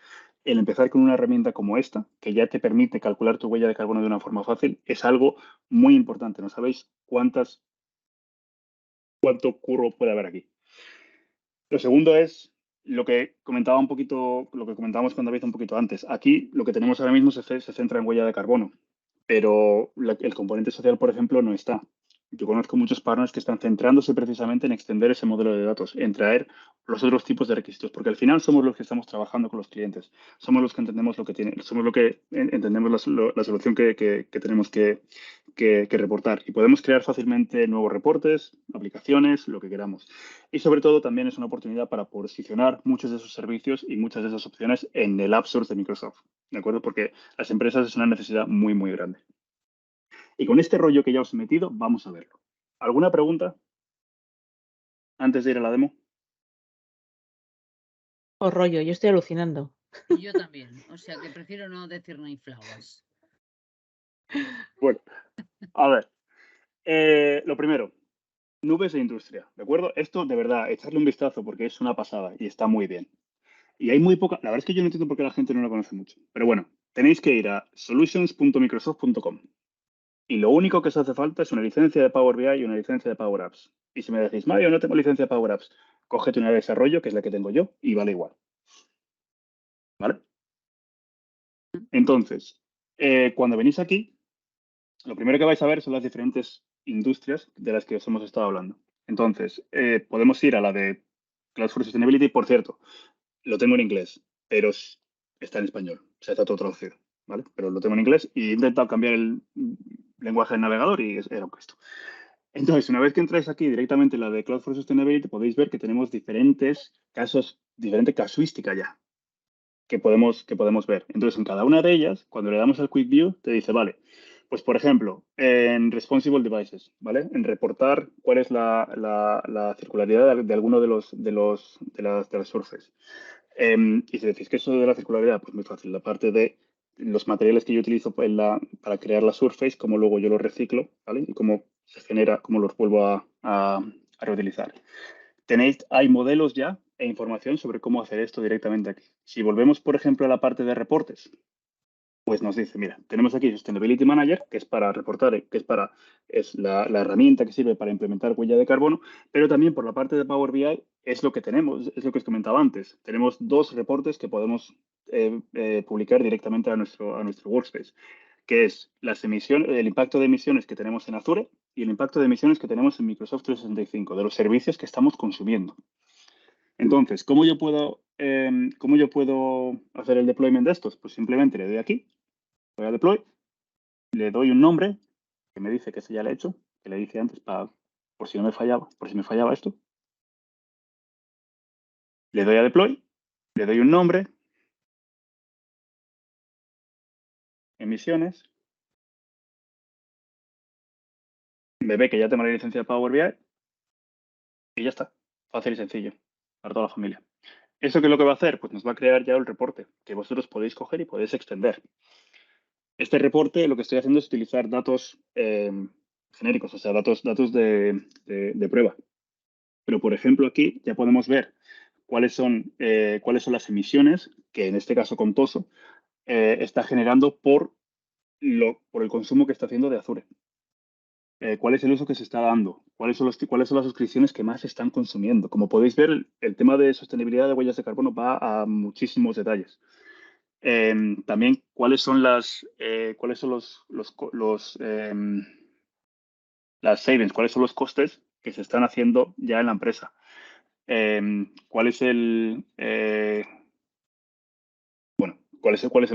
El empezar con una herramienta como esta, que ya te permite calcular tu huella de carbono de una forma fácil, es algo muy importante. No sabéis cuánto curro puede haber aquí. Lo segundo es lo que comentaba un poquito, lo que comentábamos con David un poquito antes. Aquí lo que tenemos ahora mismo se centra en huella de carbono, pero el componente social, por ejemplo, no está. Yo conozco muchos partners que están centrándose precisamente en extender ese modelo de datos, en traer los otros tipos de requisitos, porque al final somos los que estamos trabajando con los clientes, somos los que entendemos lo que tienen, somos los que entendemos la solución que tenemos que reportar y podemos crear fácilmente nuevos reportes, aplicaciones, lo que queramos. Y sobre todo también es una oportunidad para posicionar muchos de esos servicios y muchas de esas opciones en el App Source de Microsoft, ¿de acuerdo? Porque las empresas es una necesidad muy, muy grande. Y con este rollo que ya os he metido, vamos a verlo. ¿Alguna pregunta antes de ir a la demo? Oh, rollo, yo estoy alucinando. Y yo también. O sea que prefiero no decir no inflaguas. Bueno, a ver. Lo primero, nubes de industria, ¿de acuerdo? Esto, de verdad, echarle un vistazo porque es una pasada y está muy bien. Y hay muy poca, la verdad es que yo no entiendo por qué la gente no la conoce mucho. Pero bueno, tenéis que ir a solutions.microsoft.com. Y lo único que os hace falta es una licencia de Power BI y una licencia de Power Apps. Y si me decís, Mario, no tengo licencia de Power Apps, cógete una de desarrollo, que es la que tengo yo, y vale igual. ¿Vale? Entonces, cuando venís aquí, lo primero que vais a ver son las diferentes industrias de las que os hemos estado hablando. Entonces, podemos ir a la de Cloud for Sustainability. Por cierto, lo tengo en inglés, pero está en español. O sea, está todo traducido, ¿vale? Pero lo tengo en inglés y he intentado cambiar el lenguaje del navegador y era un Cristo. Entonces, una vez que entráis aquí directamente en la de Cloud for Sustainability, podéis ver que tenemos diferente casuística ya que podemos ver. Entonces, en cada una de ellas, cuando le damos al Quick View, te dice, vale, pues por ejemplo, en Responsible Devices, ¿vale? En reportar cuál es la circularidad de alguno de las surfaces. Y si decís que eso de la circularidad, pues muy fácil. La parte de los materiales que yo utilizo para crear la surface, cómo luego yo los reciclo, ¿vale? Y cómo se genera, cómo los vuelvo a reutilizar. Hay modelos ya e información sobre cómo hacer esto directamente aquí. Si volvemos, por ejemplo, a la parte de reportes, pues nos dice, mira, tenemos aquí Sustainability Manager, que es para reportar, es la herramienta que sirve para implementar huella de carbono, pero también por la parte de Power BI es lo que tenemos, es lo que os comentaba antes. Tenemos 2 reportes que podemos publicar directamente a nuestro workspace, que es el impacto de emisiones que tenemos en Azure y el impacto de emisiones que tenemos en Microsoft 365, de los servicios que estamos consumiendo. Entonces, ¿cómo yo puedo hacer el deployment de estos? Pues simplemente le doy aquí, voy a deploy, le doy un nombre que me dice que ese ya le he hecho, que le dije antes por si me fallaba esto. Le doy a deploy, le doy un nombre, emisiones, me ve que ya tengo la licencia de Power BI y ya está, fácil y sencillo para toda la familia. ¿Eso qué es lo que va a hacer? Pues nos va a crear ya el reporte que vosotros podéis coger y podéis extender. Este reporte lo que estoy haciendo es utilizar datos genéricos, o sea, datos de prueba. Pero, por ejemplo, aquí ya podemos ver cuáles son las emisiones que, en este caso, Contoso está generando por el consumo que está haciendo de Azure. ¿Cuál es el uso que se está dando? ¿Cuáles son las suscripciones que más se están consumiendo? Como podéis ver, el tema de sostenibilidad de huellas de carbono va a muchísimos detalles. También, ¿cuáles son las savings? ¿Cuáles son los costes que se están haciendo ya en la empresa? ¿Cuál es el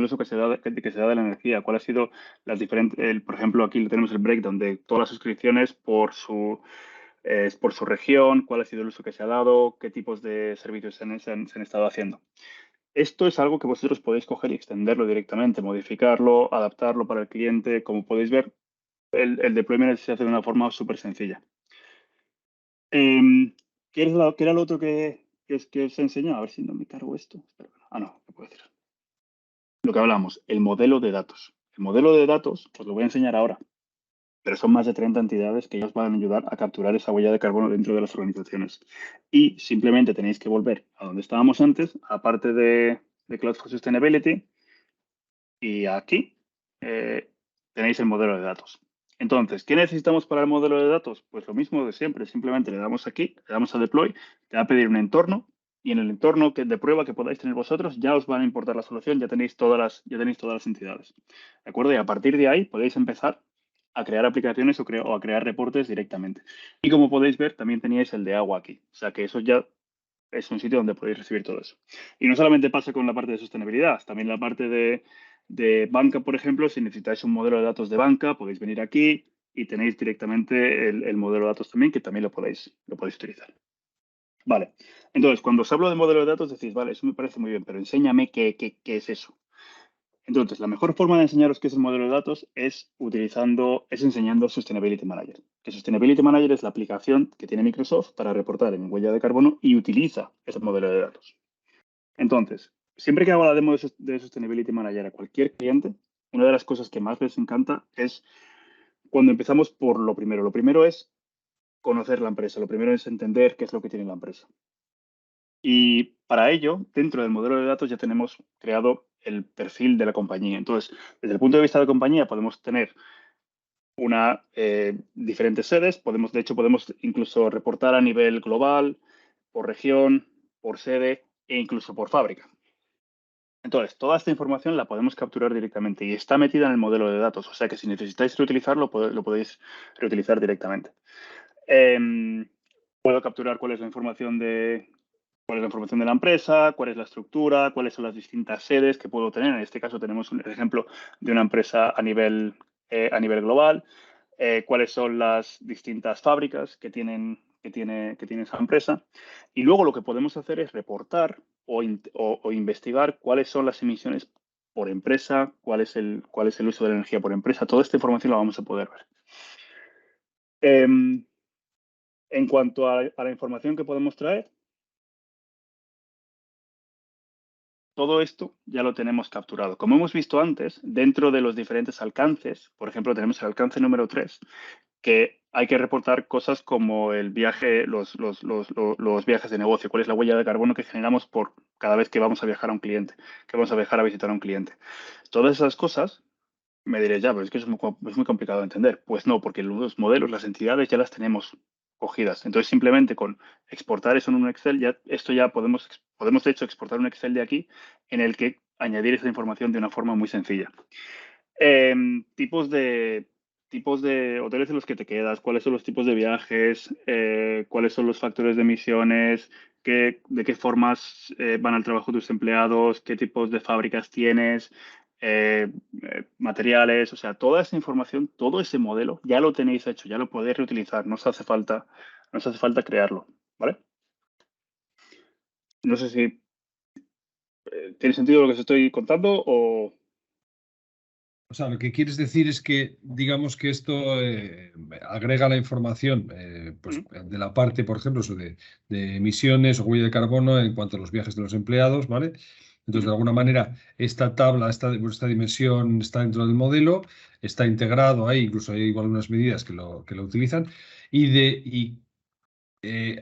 uso que se da de la energía? ¿Cuál ha sido las diferentes? Por ejemplo, aquí tenemos el breakdown de todas las suscripciones por su región, cuál ha sido el uso que se ha dado, qué tipos de servicios se han estado haciendo. Esto es algo que vosotros podéis coger y extenderlo directamente, modificarlo, adaptarlo para el cliente. Como podéis ver, el deployment se hace de una forma súper sencilla. ¿Qué era lo otro que os enseñó? A ver si no me cargo esto. No, no puedo decir. Lo que hablamos, el modelo de datos. El modelo de datos, os lo voy a enseñar ahora, pero son más de 30 entidades que os van a ayudar a capturar esa huella de carbono dentro de las organizaciones. Y simplemente tenéis que volver a donde estábamos antes, aparte de Cloud for Sustainability, y aquí tenéis el modelo de datos. Entonces, ¿qué necesitamos para el modelo de datos? Pues lo mismo de siempre, simplemente le damos aquí, le damos a deploy, te va a pedir un entorno y en el entorno de prueba que podáis tener vosotros ya os van a importar la solución, ya tenéis todas las entidades. ¿De acuerdo? Y a partir de ahí podéis empezar a crear aplicaciones o a crear reportes directamente. Y como podéis ver, también teníais el de agua aquí. O sea que eso ya es un sitio donde podéis recibir todo eso. Y no solamente pasa con la parte de sostenibilidad, también la parte de banca, por ejemplo, si necesitáis un modelo de datos de banca, podéis venir aquí y tenéis directamente el modelo de datos también, que también lo podéis utilizar. Vale, entonces, cuando os hablo de modelo de datos, decís, vale, eso me parece muy bien, pero enséñame qué es eso. Entonces, la mejor forma de enseñaros qué es el modelo de datos es enseñando Sustainability Manager. Que Sustainability Manager es la aplicación que tiene Microsoft para reportar en huella de carbono y utiliza ese modelo de datos. Entonces, siempre que hago la demo de Sustainability Manager a cualquier cliente, una de las cosas que más les encanta es cuando empezamos por lo primero. Lo primero es conocer la empresa, lo primero es entender qué es lo que tiene la empresa. Y para ello, dentro del modelo de datos ya tenemos creado el perfil de la compañía. Entonces, desde el punto de vista de la compañía podemos tener diferentes sedes. De hecho, podemos incluso reportar a nivel global, por región, por sede e incluso por fábrica. Entonces, toda esta información la podemos capturar directamente y está metida en el modelo de datos. O sea que si necesitáis reutilizarlo, lo podéis reutilizar directamente. Puedo capturar cuál es la información de la empresa, cuál es la estructura, cuáles son las distintas sedes que puedo tener. En este caso tenemos un ejemplo de una empresa a nivel global. Cuáles son las distintas fábricas que tiene esa empresa. Y luego lo que podemos hacer es reportar o investigar cuáles son las emisiones por empresa, cuál es el uso de la energía por empresa. Toda esta información la vamos a poder ver. En cuanto a la información que podemos traer, todo esto ya lo tenemos capturado. Como hemos visto antes, dentro de los diferentes alcances, por ejemplo, tenemos el alcance número 3, que hay que reportar cosas como el viaje, los viajes de negocio, cuál es la huella de carbono que generamos por cada vez que vamos a viajar a un cliente, que vamos a viajar a visitar a un cliente. Todas esas cosas, me diréis, ya, pero es que es muy complicado de entender. Pues no, porque los modelos, las entidades ya las tenemos cogidas. Entonces, simplemente con exportar eso en un Excel, ya podemos de hecho exportar un Excel de aquí en el que añadir esa información de una forma muy sencilla. Tipos de hoteles en los que te quedas, cuáles son los tipos de viajes, cuáles son los factores de emisiones, de qué formas van al trabajo tus empleados, qué tipos de fábricas tienes, materiales, o sea, toda esa información, todo ese modelo ya lo tenéis hecho, ya lo podéis reutilizar, no os hace falta crearlo, ¿vale? No sé si tiene sentido lo que os estoy contando o... O sea, lo que quieres decir es que, digamos que esto agrega la información pues, de la parte, por ejemplo, eso de emisiones o huella de carbono en cuanto a los viajes de los empleados, ¿vale? Entonces, de alguna manera, esta tabla, esta dimensión está dentro del modelo, está integrado ahí, incluso hay algunas medidas que lo utilizan.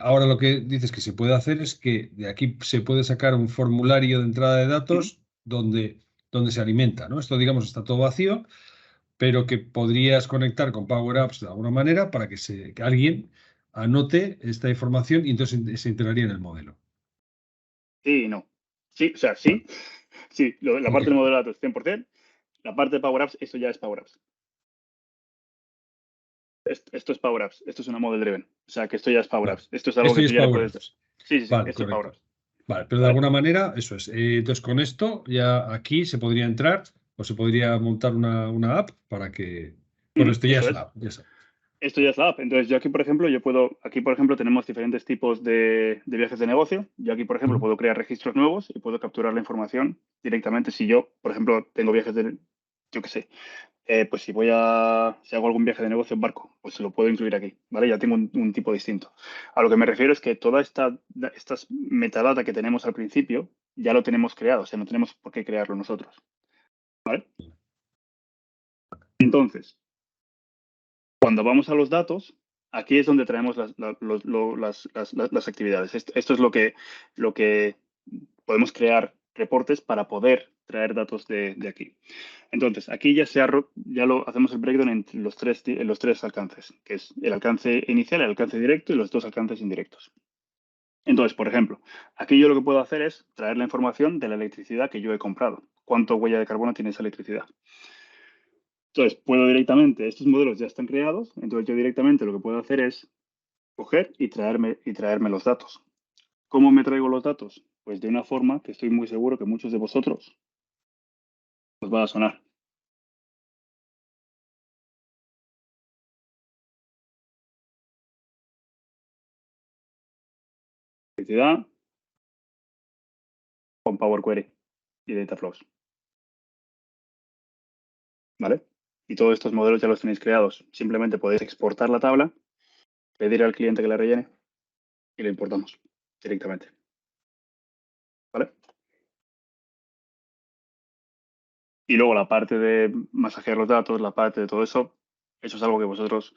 Ahora lo que dices que se puede hacer es que de aquí se puede sacar un formulario de entrada de datos donde se alimenta, ¿no? Esto, digamos, está todo vacío, pero que podrías conectar con Power Apps de alguna manera para que alguien anote esta información y entonces se integraría en el modelo. Sí y no. Sí, o sea, sí. Sí, la parte del modelo de datos 100%. La parte de Power Apps, esto ya es Power Apps. Esto es Power Apps. Esto es una model driven. O sea, que esto ya es Power Apps. Esto es algo que tú ya le puedes... Sí, Vale, esto es Power Apps. Vale, pero de alguna manera, eso es. Entonces, con esto ya aquí se podría entrar o se podría montar una app para que... Bueno, esto ya es la app. Esto ya es la app. Entonces, yo aquí, por ejemplo, tenemos diferentes tipos de viajes de negocio. Yo aquí, por ejemplo, puedo crear registros nuevos y puedo capturar la información directamente. Si yo, por ejemplo, tengo viajes de, yo qué sé, pues si hago algún viaje de negocio en barco, pues se lo puedo incluir aquí, ¿vale? Ya tengo un tipo distinto. A lo que me refiero es que toda estas metadata que tenemos al principio ya lo tenemos creado, o sea, no tenemos por qué crearlo nosotros, ¿vale? Entonces, cuando vamos a los datos, aquí es donde traemos las actividades. Esto es lo que podemos crear reportes para poder traer datos de aquí. Entonces, aquí ya lo hacemos el breakdown entre los tres alcances, que es el alcance inicial, el alcance directo y los dos alcances indirectos. Entonces, por ejemplo, aquí yo lo que puedo hacer es traer la información de la electricidad que yo he comprado. ¿Cuánto huella de carbono tiene esa electricidad? Entonces, puedo directamente, estos modelos ya están creados, entonces yo directamente lo que puedo hacer es coger y traerme los datos. ¿Cómo me traigo los datos? Pues de una forma que estoy muy seguro que muchos de vosotros os va a sonar. Electricidad con Power Query y Dataflows. ¿Vale? Y todos estos modelos ya los tenéis creados. Simplemente podéis exportar la tabla, pedir al cliente que la rellene y lo importamos directamente. ¿Vale? Y luego la parte de masajear los datos, la parte de todo eso es algo que vosotros,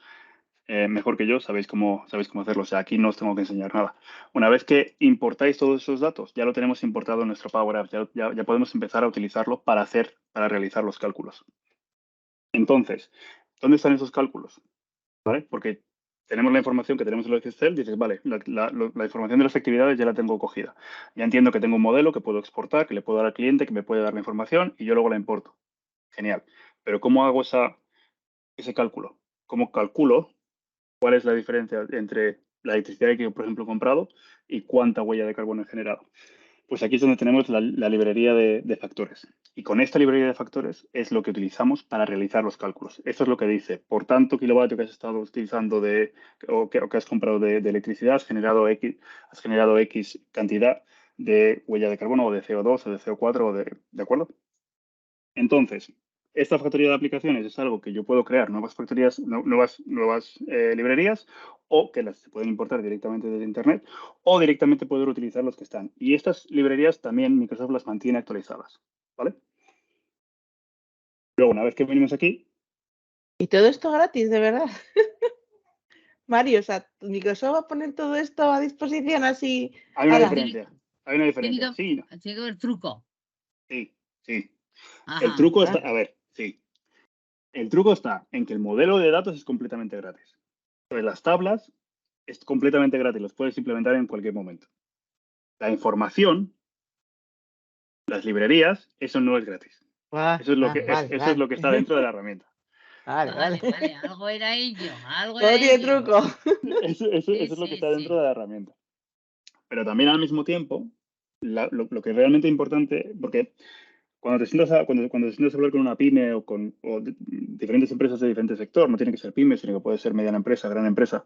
mejor que yo, sabéis cómo hacerlo. O sea, aquí no os tengo que enseñar nada. Una vez que importáis todos esos datos, ya lo tenemos importado en nuestro Power Apps. Ya podemos empezar a utilizarlo para realizar los cálculos. Entonces, ¿dónde están esos cálculos? ¿Vale? Porque tenemos la información que tenemos en el Excel, dices, vale, la información de las actividades ya la tengo cogida. Ya entiendo que tengo un modelo que puedo exportar, que le puedo dar al cliente, que me puede dar la información y yo luego la importo. Genial. Pero ¿cómo hago ese cálculo? ¿Cómo calculo cuál es la diferencia entre la electricidad que yo, por ejemplo, he comprado y cuánta huella de carbono he generado? Pues aquí es donde tenemos la librería de factores. Y con esta librería de factores es lo que utilizamos para realizar los cálculos. Esto es lo que dice, por tanto kilovatio que has estado utilizando o que has comprado de electricidad, has generado X cantidad de huella de carbono o de CO2 o de CO4, ¿de acuerdo? Entonces, esta factoría de aplicaciones es algo que yo puedo crear nuevas factorías, nuevas librerías, o que las se pueden importar directamente desde Internet, o directamente poder utilizar los que están. Y estas librerías también Microsoft las mantiene actualizadas, ¿vale? Luego, una vez que venimos aquí... Y todo esto gratis, de verdad. Mario, o sea, Microsoft va a poner todo esto a disposición así... Hay una diferencia. Sí, no. Tiene el truco. Sí. Ajá, el truco está... A ver, sí. El truco está en que el modelo de datos es completamente gratis. Entonces, las tablas es completamente gratis, los puedes implementar en cualquier momento. La información, las librerías, eso no es gratis. Eso es lo que está dentro de la herramienta. Vale, algo era ello. Todo tiene truco. Eso es lo que está dentro de la herramienta. Pero también al mismo tiempo, lo que es realmente importante, porque cuando te sientas a hablar con una pyme o con diferentes empresas de diferente sector, no tiene que ser pyme, sino que puede ser mediana empresa, gran empresa,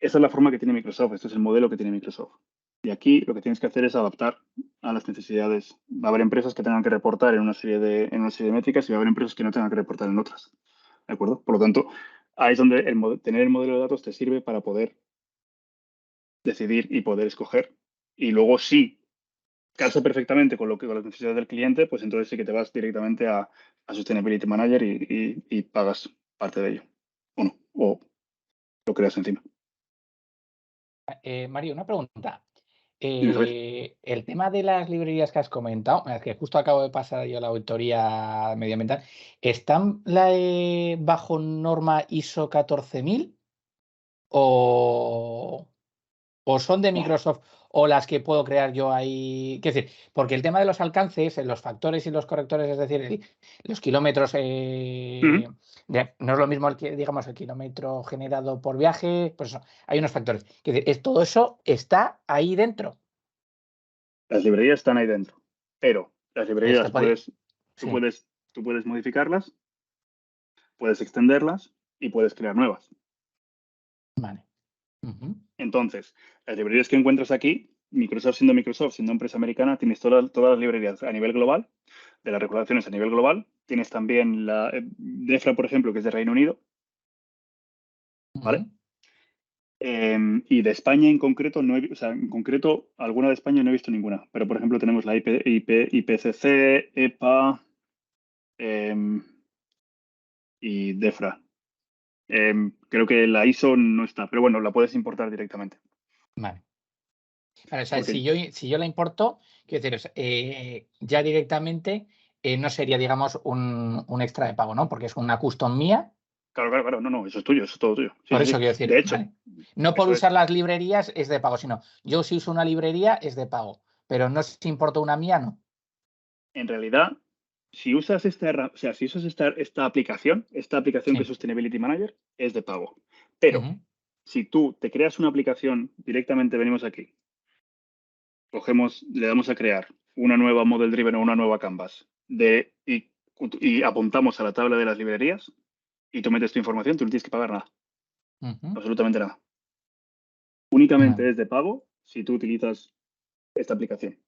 esa es la forma que tiene Microsoft, este es el modelo que tiene Microsoft. Y aquí lo que tienes que hacer es adaptar a las necesidades. Va a haber empresas que tengan que reportar en una serie de métricas y va a haber empresas que no tengan que reportar en otras. ¿De acuerdo? Por lo tanto, ahí es donde tener el modelo de datos te sirve para poder decidir y poder escoger. Y luego sí, casa perfectamente con las necesidades del cliente, pues entonces sí que te vas directamente a Sustainability Manager y pagas parte de ello. O lo creas encima. Mario, una pregunta. Dime, Javier. El tema de las librerías que has comentado, es que justo acabo de pasar yo la auditoría medioambiental, ¿están bajo norma ISO 14000 o son de Microsoft o las que puedo crear yo ahí? Quiero decir, porque el tema de los alcances, los factores y los correctores, es decir, los kilómetros, no es lo mismo digamos, el kilómetro generado por viaje, pues eso, hay unos factores. Quiero decir, todo eso está ahí dentro. Las librerías están ahí dentro, pero las librerías tú puedes modificarlas, puedes extenderlas y puedes crear nuevas. Vale. Entonces, las librerías que encuentras aquí, Microsoft siendo empresa americana, tienes todas las librerías a nivel global, de las regulaciones a nivel global. Tienes también la DEFRA, por ejemplo, que es de Reino Unido. ¿Vale? Y de España en concreto, alguna de España no he visto ninguna. Pero, por ejemplo, tenemos la IPCC, EPA y DEFRA. Creo que la ISO no está, pero bueno, la puedes importar directamente. Vale. Vale, o sea, si yo la importo, quiero decir, ya directamente no sería, digamos, un extra de pago, ¿no? Porque es una custom mía. Claro, no, eso es tuyo, eso es todo tuyo. Por eso quiero decir, de hecho, vale. No por usar las librerías es de pago, sino yo si uso una librería es de pago, pero no si importo una mía, no. En realidad, si usas esta aplicación que es Sustainability Manager, es de pago. Pero si tú te creas una aplicación, directamente venimos aquí, le damos a crear una nueva Model Driven o una nueva Canvas y apuntamos a la tabla de las librerías y tú metes tu información, tú no tienes que pagar nada. Absolutamente nada. Únicamente es de pago si tú utilizas esta aplicación.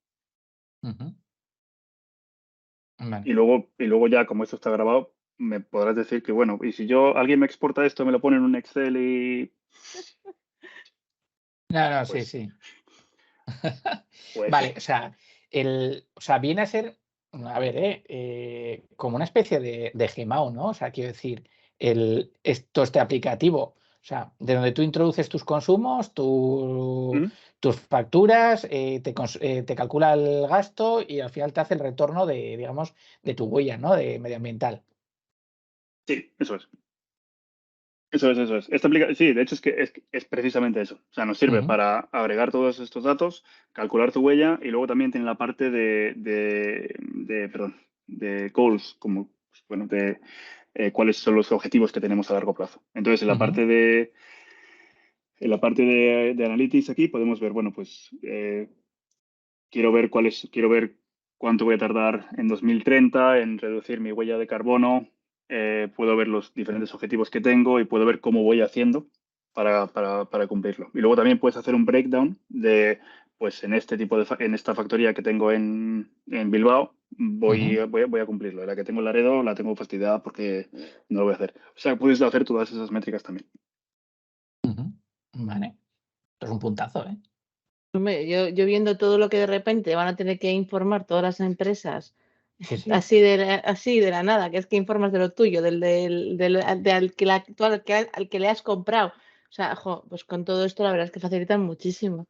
Vale. Y luego ya, como esto está grabado, me podrás decir que, bueno, y si alguien me exporta esto, me lo pone en un Excel y... No, pues, sí. Pues, vale, o sea, viene a ser, a ver, como una especie de Gmao, ¿no? O sea, quiero decir, este aplicativo, o sea, de donde tú introduces tus consumos, tus facturas, te calcula el gasto y al final te hace el retorno de, digamos, de tu huella, ¿no? De medioambiental. Sí, eso es. Eso es. Sí, de hecho es precisamente eso. O sea, nos sirve para agregar todos estos datos, calcular tu huella y luego también tiene la parte de goals, como, bueno, de cuáles son los objetivos que tenemos a largo plazo. Entonces, en la parte de Analytics aquí podemos ver, bueno, pues quiero ver cuánto voy a tardar en 2030 en reducir mi huella de carbono. Puedo ver los diferentes objetivos que tengo y puedo ver cómo voy haciendo para cumplirlo. Y luego también puedes hacer un breakdown de, pues en en esta factoría que tengo en Bilbao, voy a cumplirlo. La que tengo en Laredo la tengo fastidiada porque no lo voy a hacer. O sea, puedes hacer todas esas métricas también. Vale. Esto es un puntazo, ¿eh? Yo viendo todo lo que de repente van a tener que informar todas las empresas, Sí. así de la nada, que es que informas de lo tuyo, al que le has comprado. O sea, pues con todo esto la verdad es que facilitan muchísimo.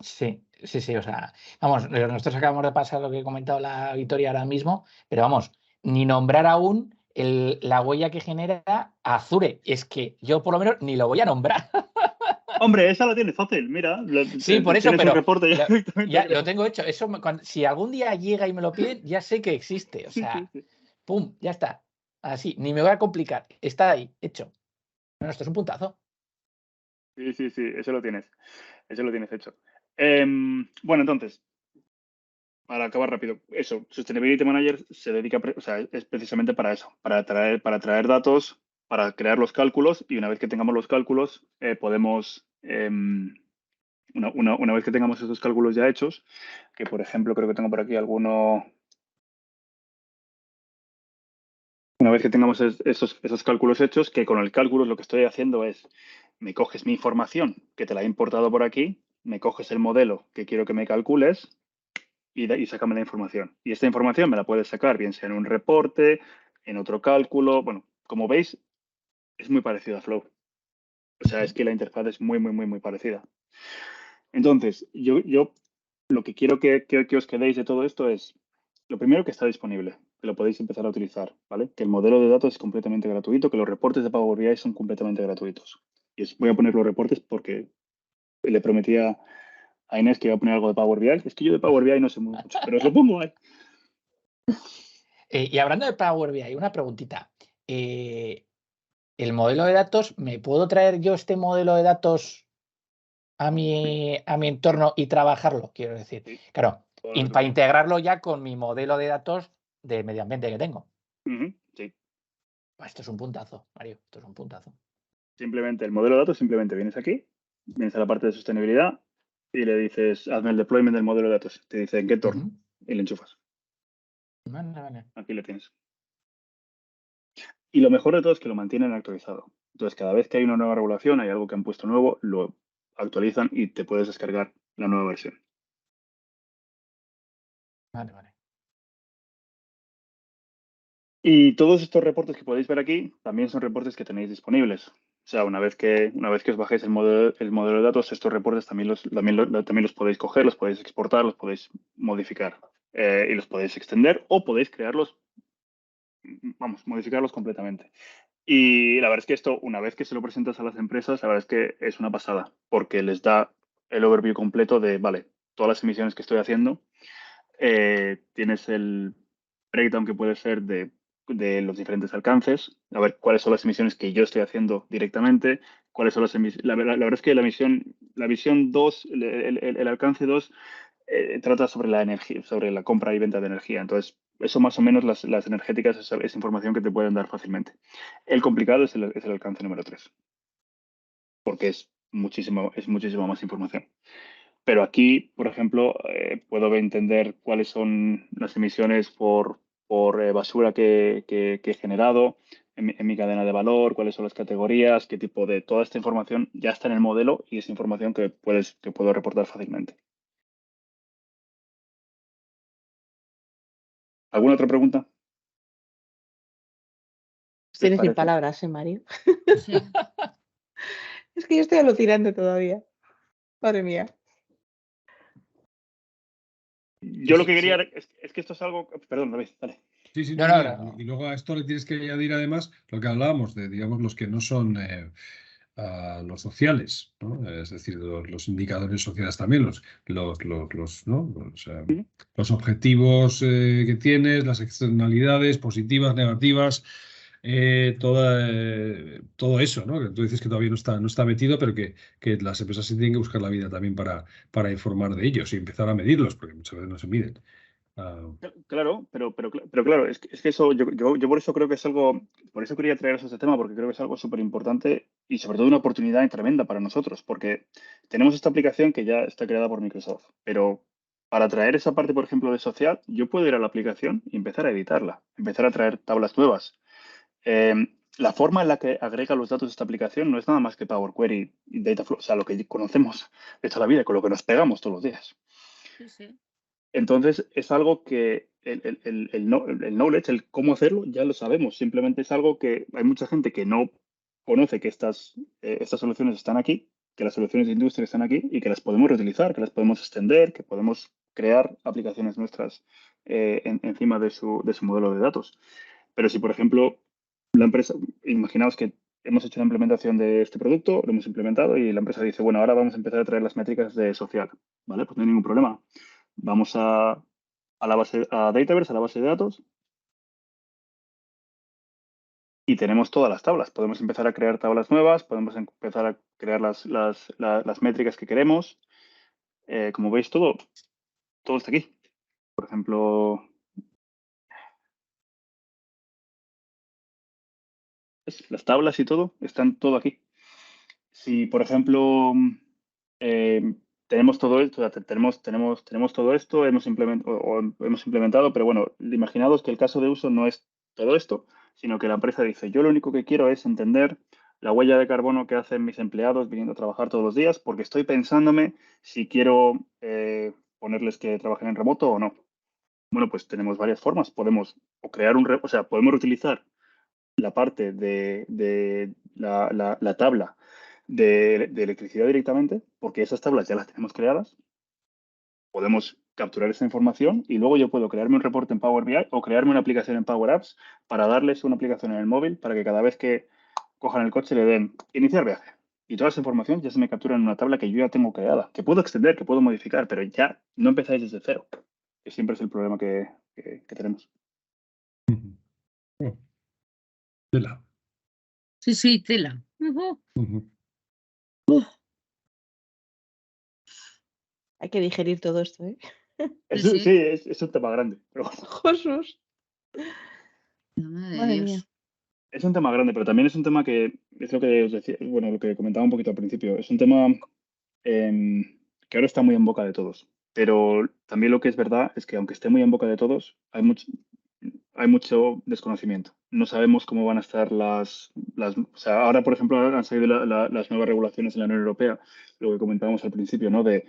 Sí, o sea, vamos, nosotros acabamos de pasar lo que he comentado la Victoria ahora mismo, pero vamos, ni nombrar aún la huella que genera Azure, es que yo por lo menos ni lo voy a nombrar. Hombre, esa la tienes fácil, mira. Sí, por eso, pero un reporte ya lo tengo hecho. Eso, si algún día llega y me lo piden, ya sé que existe. O sea, sí. pum, ya está. Así, ni me voy a complicar. Está ahí, hecho. Bueno, esto es un puntazo. Sí, eso lo tienes hecho. Bueno, entonces, para acabar rápido, eso, Sustainability Manager se dedica, o sea, es precisamente para eso, para traer datos, para crear los cálculos, y una vez que tengamos los cálculos, podemos, una vez que tengamos esos cálculos ya hechos, que por ejemplo creo que tengo por aquí alguno. Una vez que tengamos esos cálculos hechos, que con el cálculo lo que estoy haciendo es, me coges mi información que te la he importado por aquí, me coges el modelo que quiero que me calcules y sácame la información. Y esta información me la puedes sacar bien sea en un reporte, en otro cálculo. Bueno, como veis, es muy parecido a Flow. O sea, es que la interfaz es muy, muy, muy, muy parecida. Entonces, yo lo que quiero que os quedéis de todo esto es, lo primero, que está disponible, que lo podéis empezar a utilizar, ¿vale? Que el modelo de datos es completamente gratuito, que los reportes de Power BI son completamente gratuitos. Y os voy a poner los reportes porque le prometía a Inés que iba a poner algo de Power BI. Es que yo de Power BI no sé mucho, pero os lo pongo ahí. Y hablando de Power BI, una preguntita. El modelo de datos, ¿me puedo traer yo este modelo de datos a mi entorno y trabajarlo? Quiero decir, Sí, claro, todo lo que tú para quieras. integrarlo ya con mi modelo de datos de medio ambiente que tengo. Sí. Esto es un puntazo, Mario, esto es un puntazo. Simplemente el modelo de datos, simplemente vienes aquí, vienes a la parte de sostenibilidad y le dices, hazme el deployment del modelo de datos. Te dice en qué entorno y le enchufas. Vale. Aquí le tienes. Y lo mejor de todo es que lo mantienen actualizado. Entonces, cada vez que hay una nueva regulación, hay algo que han puesto nuevo, lo actualizan y te puedes descargar la nueva versión. Vale. Y todos estos reportes que podéis ver aquí también son reportes que tenéis disponibles. O sea, una vez que os bajéis el modelo de datos, estos reportes también los podéis coger, los podéis exportar, los podéis modificar y los podéis extender o podéis crearlos, modificarlos completamente. Y la verdad es que esto, una vez que se lo presentas a las empresas, la verdad es que es una pasada, porque les da el overview completo de, vale, todas las emisiones que estoy haciendo, tienes el breakdown que puede ser de los diferentes alcances, a ver cuáles son las emisiones que yo estoy haciendo directamente, cuáles son las emisiones. La verdad es que la visión 2, el alcance 2, trata sobre la energía, sobre la compra y venta de energía. Entonces, eso más o menos las energéticas es información que te pueden dar fácilmente. El complicado es el alcance número 3, porque es muchísimo más información. Pero aquí, por ejemplo, puedo entender cuáles son las emisiones por basura que he generado en mi cadena de valor, cuáles son las categorías, qué tipo de... Toda esta información ya está en el modelo y es información que puedo reportar fácilmente. ¿Alguna otra pregunta? Tienes sin palabras, Mario. Sí. Es que yo estoy alucinando todavía. Madre mía. Yo lo que quería es que esto es algo... Perdón, David, dale. Sí, No. Y luego a esto le tienes que añadir además lo que hablábamos de, digamos, los que no son los sociales, ¿no? Es decir, los indicadores sociales también, ¿no? Los objetivos que tienes, las externalidades positivas, negativas, todo eso, ¿no? Que tú dices que todavía no está metido, pero que las empresas sí tienen que buscar la vida también para informar de ellos y empezar a medirlos, porque muchas veces no se miden. Claro, pero claro, es que eso, yo por eso creo que es algo, por eso quería traeros este tema, porque creo que es algo súper importante y sobre todo una oportunidad tremenda para nosotros, porque tenemos esta aplicación que ya está creada por Microsoft, pero para traer esa parte, por ejemplo, de social, yo puedo ir a la aplicación y empezar a editarla, empezar a traer tablas nuevas. Eh, la forma en la que agrega los datos de esta aplicación no es nada más que Power Query y Dataflow, o sea, lo que conocemos de toda la vida, con lo que nos pegamos todos los días. Sí. Entonces, es algo que el knowledge, el cómo hacerlo, ya lo sabemos. Simplemente es algo que hay mucha gente que no conoce que estas soluciones están aquí, que las soluciones de industria están aquí y que las podemos reutilizar, que las podemos extender, que podemos crear aplicaciones nuestras encima de su modelo de datos. Pero si, por ejemplo, la empresa, imaginaos que hemos hecho una implementación de este producto, lo hemos implementado y la empresa dice, bueno, ahora vamos a empezar a traer las métricas de social, ¿vale? Pues no hay ningún problema. Vamos a Dataverse, a la base de datos, y tenemos todas las tablas. Podemos empezar a crear tablas nuevas, podemos empezar a crear las métricas que queremos. como veis, todo está aquí. Por ejemplo, las tablas y todo están todo aquí. Si, por ejemplo, tenemos todo esto, tenemos todo esto, hemos implementado, pero bueno, imaginaos que el caso de uso no es todo esto, sino que la empresa dice, yo lo único que quiero es entender la huella de carbono que hacen mis empleados viniendo a trabajar todos los días, porque estoy pensándome si quiero ponerles que trabajen en remoto o no. Bueno, pues tenemos varias formas. Podemos podemos reutilizar la parte de la tabla de electricidad directamente, porque esas tablas ya las tenemos creadas. Podemos capturar esa información y luego yo puedo crearme un reporte en Power BI o crearme una aplicación en Power Apps para darles una aplicación en el móvil para que cada vez que cojan el coche le den iniciar viaje. Y toda esa información ya se me captura en una tabla que yo ya tengo creada, que puedo extender, que puedo modificar, pero ya no empezáis desde cero, que siempre es el problema que tenemos. Tela. Sí, tela. Hay que digerir todo esto, ¿eh? Sí, es un tema grande. Pero Jesús. Madre de Madre Dios. mía. es un tema grande, pero también es un tema que es lo que os decía, bueno, lo que comentaba un poquito al principio. Es un tema que ahora está muy en boca de todos. Pero también lo que es verdad es que aunque esté muy en boca de todos, hay mucho desconocimiento. No sabemos cómo van a estar o sea, ahora, por ejemplo, han salido las nuevas regulaciones en la Unión Europea, lo que comentábamos al principio, ¿no? De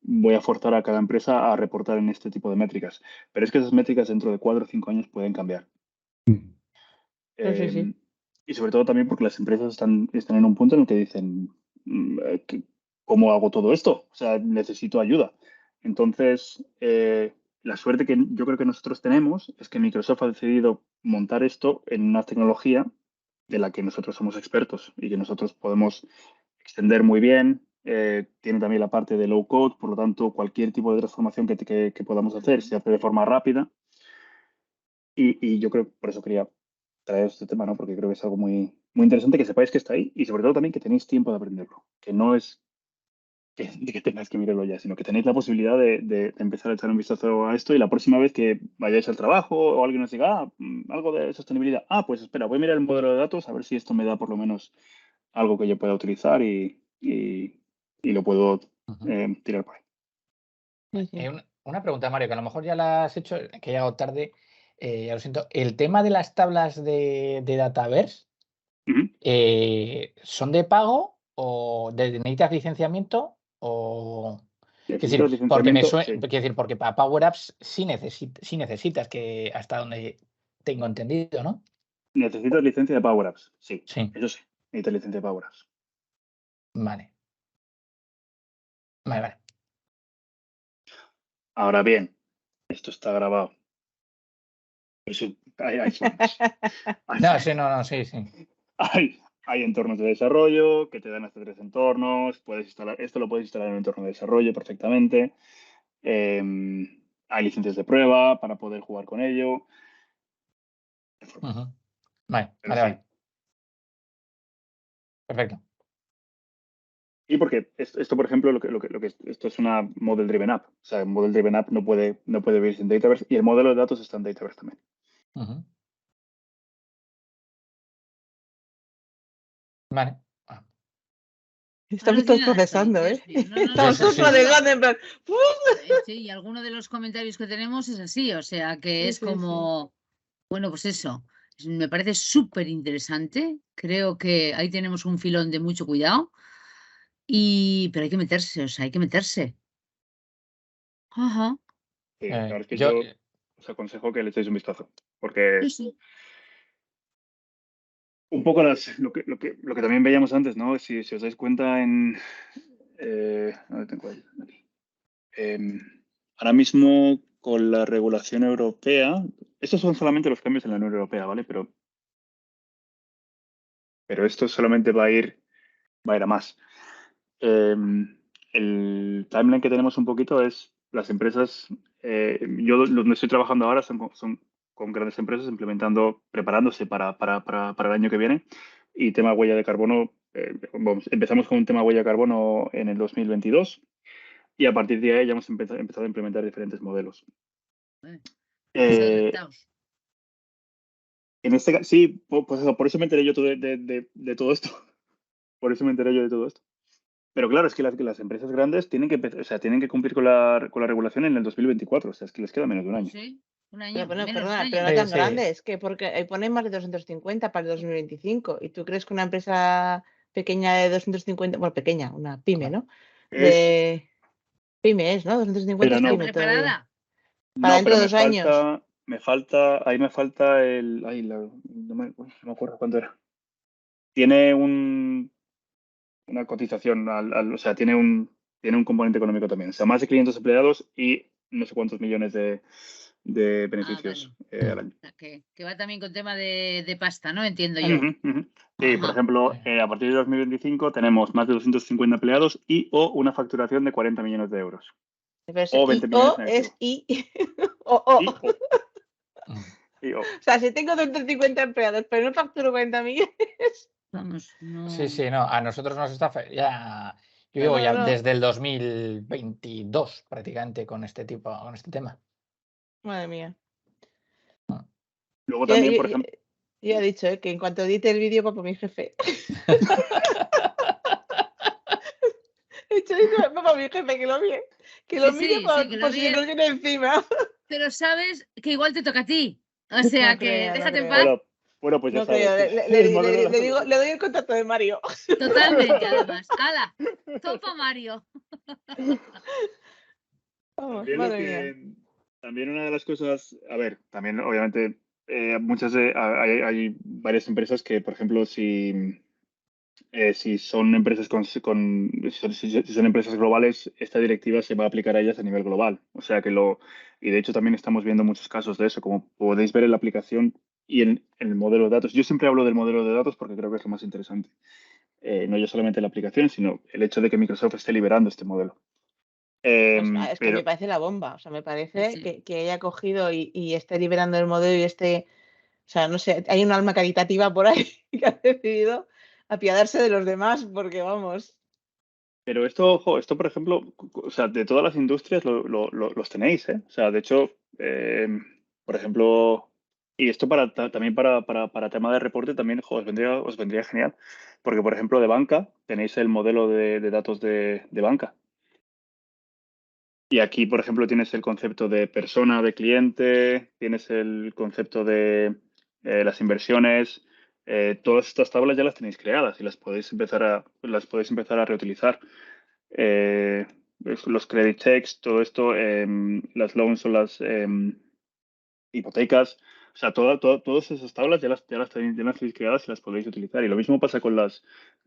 voy a forzar a cada empresa a reportar en este tipo de métricas. Pero es que esas métricas dentro de 4 o 5 años pueden cambiar. Sí. Y sobre todo también porque las empresas están en un punto en el que dicen, ¿cómo hago todo esto? O sea, necesito ayuda. Entonces, la suerte que yo creo que nosotros tenemos es que Microsoft ha decidido montar esto en una tecnología de la que nosotros somos expertos y que nosotros podemos extender muy bien. Tiene también la parte de low code, por lo tanto, cualquier tipo de transformación que podamos hacer se hace de forma rápida. Y yo creo que por eso quería traer este tema, ¿no? Porque creo que es algo muy, muy interesante que sepáis que está ahí y sobre todo también que tenéis tiempo de aprenderlo. Que no es que tengáis que mirarlo ya, sino que tenéis la posibilidad de empezar a echar un vistazo a esto y la próxima vez que vayáis al trabajo o alguien os diga, algo de sostenibilidad, pues espera, voy a mirar el modelo de datos a ver si esto me da por lo menos algo que yo pueda utilizar y lo puedo tirar por ahí. Sí. Una pregunta, Mario, que a lo mejor ya la has hecho, que he llegado tarde, ya lo siento. El tema de las tablas de Dataverse, Ujú. ¿son de pago o necesitas licenciamiento? O... Es Necesitas decir, porque licenciamiento, sí. quiero decir, porque para Power Apps sí necesitas, que hasta donde tengo entendido, ¿no? Necesitas licencia de Power Apps, sí. Sí, Eso sí, necesitas licencia de Power Apps. vale. Vale. Ahora bien, esto está grabado. Hay formas. No, sí. Hay entornos de desarrollo que te dan hasta 3 entornos. Esto lo puedes instalar en un entorno de desarrollo perfectamente. Hay licencias de prueba para poder jugar con ello. Vale. Perfecto. Y porque esto, por ejemplo, esto es una Model Driven App. O sea, Model Driven App no puede vivir sin Dataverse y el modelo de datos está en Dataverse también. Vale. Estamos todos procesando, ¿eh? Estamos todos manejando en plan. Sí, y alguno de los comentarios que tenemos es así, o sea que es como, bueno, pues eso, me parece súper interesante. Creo que ahí tenemos un filón de mucho cuidado, pero hay que meterse, o sea, hay que meterse. Ajá. Sí, la verdad es que yo os aconsejo que le echéis un vistazo. Porque Sí. un poco lo que también veíamos antes, ¿no? Si os dais cuenta ¿dónde tengo ahí? Aquí. Ahora mismo con la regulación europea, estos son solamente los cambios en la Unión Europea, ¿vale? Pero esto solamente va a ir a más. El timeline que tenemos un poquito es las empresas, yo donde estoy trabajando ahora son con grandes empresas preparándose para el año que viene y tema huella de carbono, empezamos con un tema huella de carbono en el 2022 y a partir de ahí ya hemos empezado a implementar diferentes modelos. Adaptaos. En este caso, sí, pues por eso me enteré yo de todo esto. Por eso me enteré yo de todo esto. Pero claro, es que las empresas grandes tienen que cumplir con la regulación en el 2024. O sea, es que les queda menos de un año. Sí, un año. Pero, bueno, menos de un perdona, año. pero no Sí, tan sí. grandes, que porque ahí ponen más de 250 para el 2025. ¿Y tú crees que una empresa pequeña de 250, bueno, pequeña, una pyme, ¿no? De pyme es, ¿no? 250 Pero es no. pyme todavía. ¿Preparada? Para dentro pero de 2 años. ahí me falta el, ay, no me acuerdo cuánto era. Tiene una cotización, o sea, tiene un componente económico también. O sea, más de 500 empleados y no sé cuántos millones de beneficios al año. O sea, que va también con tema de pasta, ¿no? Entiendo yo. Sí, por Ajá. ejemplo, a partir de 2025 tenemos más de 250 empleados y o una facturación de 40 millones de euros. Pero O 20 millones es negativo. O. O sea, si tengo 250 empleados, pero no facturo 40 millones. Vamos, no. Sí, no, a nosotros nos está ya. Yo llevo ya desde el 2022 prácticamente con este tema. Madre mía. Luego también, por ejemplo. Ya he dicho que en cuanto edite el vídeo va por mi jefe. He dicho, va por mi jefe, que lo mire. Que lo mire por si se nos viene encima. Pero sabes que igual te toca a ti. O sea, que déjate en paz. Bueno, pues ya No sabes. creo, le doy el contacto de Mario. Totalmente, además. ¡Hala! Topa Mario. Vamos, también una de las cosas, a ver, también obviamente hay varias empresas que, por ejemplo, si son empresas si son empresas globales, esta directiva se va a aplicar a ellas a nivel global. O sea que y de hecho también estamos viendo muchos casos de eso, como podéis ver en la aplicación y en el modelo de datos. Yo siempre hablo del modelo de datos porque creo que es lo más interesante. No ya solamente la aplicación, sino el hecho de que Microsoft esté liberando este modelo. Es que me parece la bomba. O sea, me parece que haya cogido y esté liberando el modelo y o sea, no sé, hay un alma caritativa por ahí que ha decidido apiadarse de los demás, porque vamos. Pero esto, por ejemplo, o sea, de todas las industrias los tenéis, ¿eh? O sea, de hecho, por ejemplo, y esto también para tema de reporte también os vendría genial, porque por ejemplo de banca tenéis el modelo de datos de banca. Y aquí, por ejemplo, tienes el concepto de persona, de cliente, tienes el concepto de las inversiones. Todas estas tablas ya las tenéis creadas y las podéis empezar a reutilizar. Los credit checks, todo esto, las loans o las hipotecas. O sea, todas esas tablas ya las tenéis creadas y las podéis utilizar. Y lo mismo pasa con las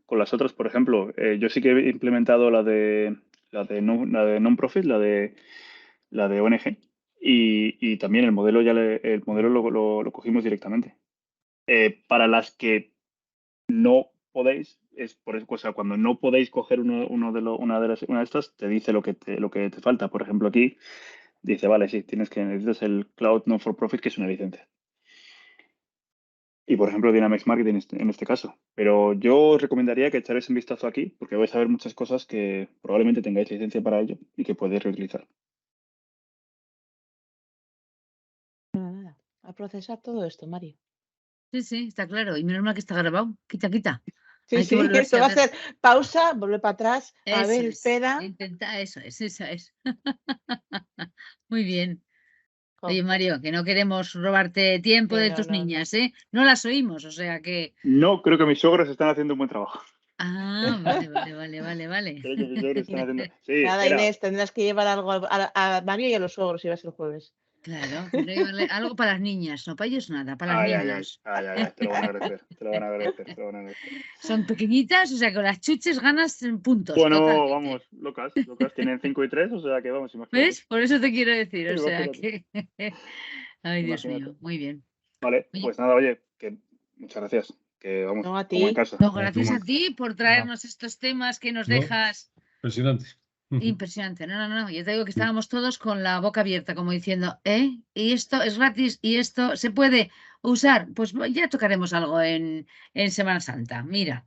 otras, por ejemplo. Yo sí que he implementado la de non-profit, la de ONG. Y también el modelo lo cogimos directamente. Para las que no podéis, es por eso, o sea, cuando no podéis coger una de estas, te dice lo que te falta. Por ejemplo, aquí dice, vale, sí, necesitas el Cloud Non for Profit, que es una licencia. Y por ejemplo, Dynamics Marketing en este caso. Pero yo os recomendaría que echarais un vistazo aquí, porque vais a ver muchas cosas que probablemente tengáis licencia para ello y que podéis reutilizar. Nada, a procesar todo esto, Mario. Sí, está claro. Y menos mal que está grabado. Quita. Sí, esto va a ser pausa, volver para atrás, a ver, espera. Intenta, eso es. Muy bien. Oye, Mario, que no queremos robarte tiempo de tus niñas, ¿eh? No las oímos, o sea que... No, creo que mis suegros están haciendo un buen trabajo. Ah, vale. Creo que mis suegros están haciendo... Sí, nada, Inés, tendrás que llevar algo a Mario y a los suegros si vas el jueves. Claro, tendré que llevarle algo para las niñas, no para ellos nada, para las niñas. Te lo van a agradecer, Son pequeñitas, o sea que con las chuches ganas puntos. Bueno, totalmente. Vamos, locas, tienen 5 y 3, o sea que vamos, imagínate. ¿Ves? Por eso te quiero decir, o sea que... Ay, Dios mío, muy bien. Vale, pues nada, oye, que muchas gracias, que vamos, no, a ti. como en casa. No, gracias a ti por traernos estos temas que nos dejas... Impresionante. Impresionante, no, yo te digo que estábamos todos con la boca abierta, como diciendo, y esto es gratis y esto se puede usar, pues ya tocaremos algo en Semana Santa, mira.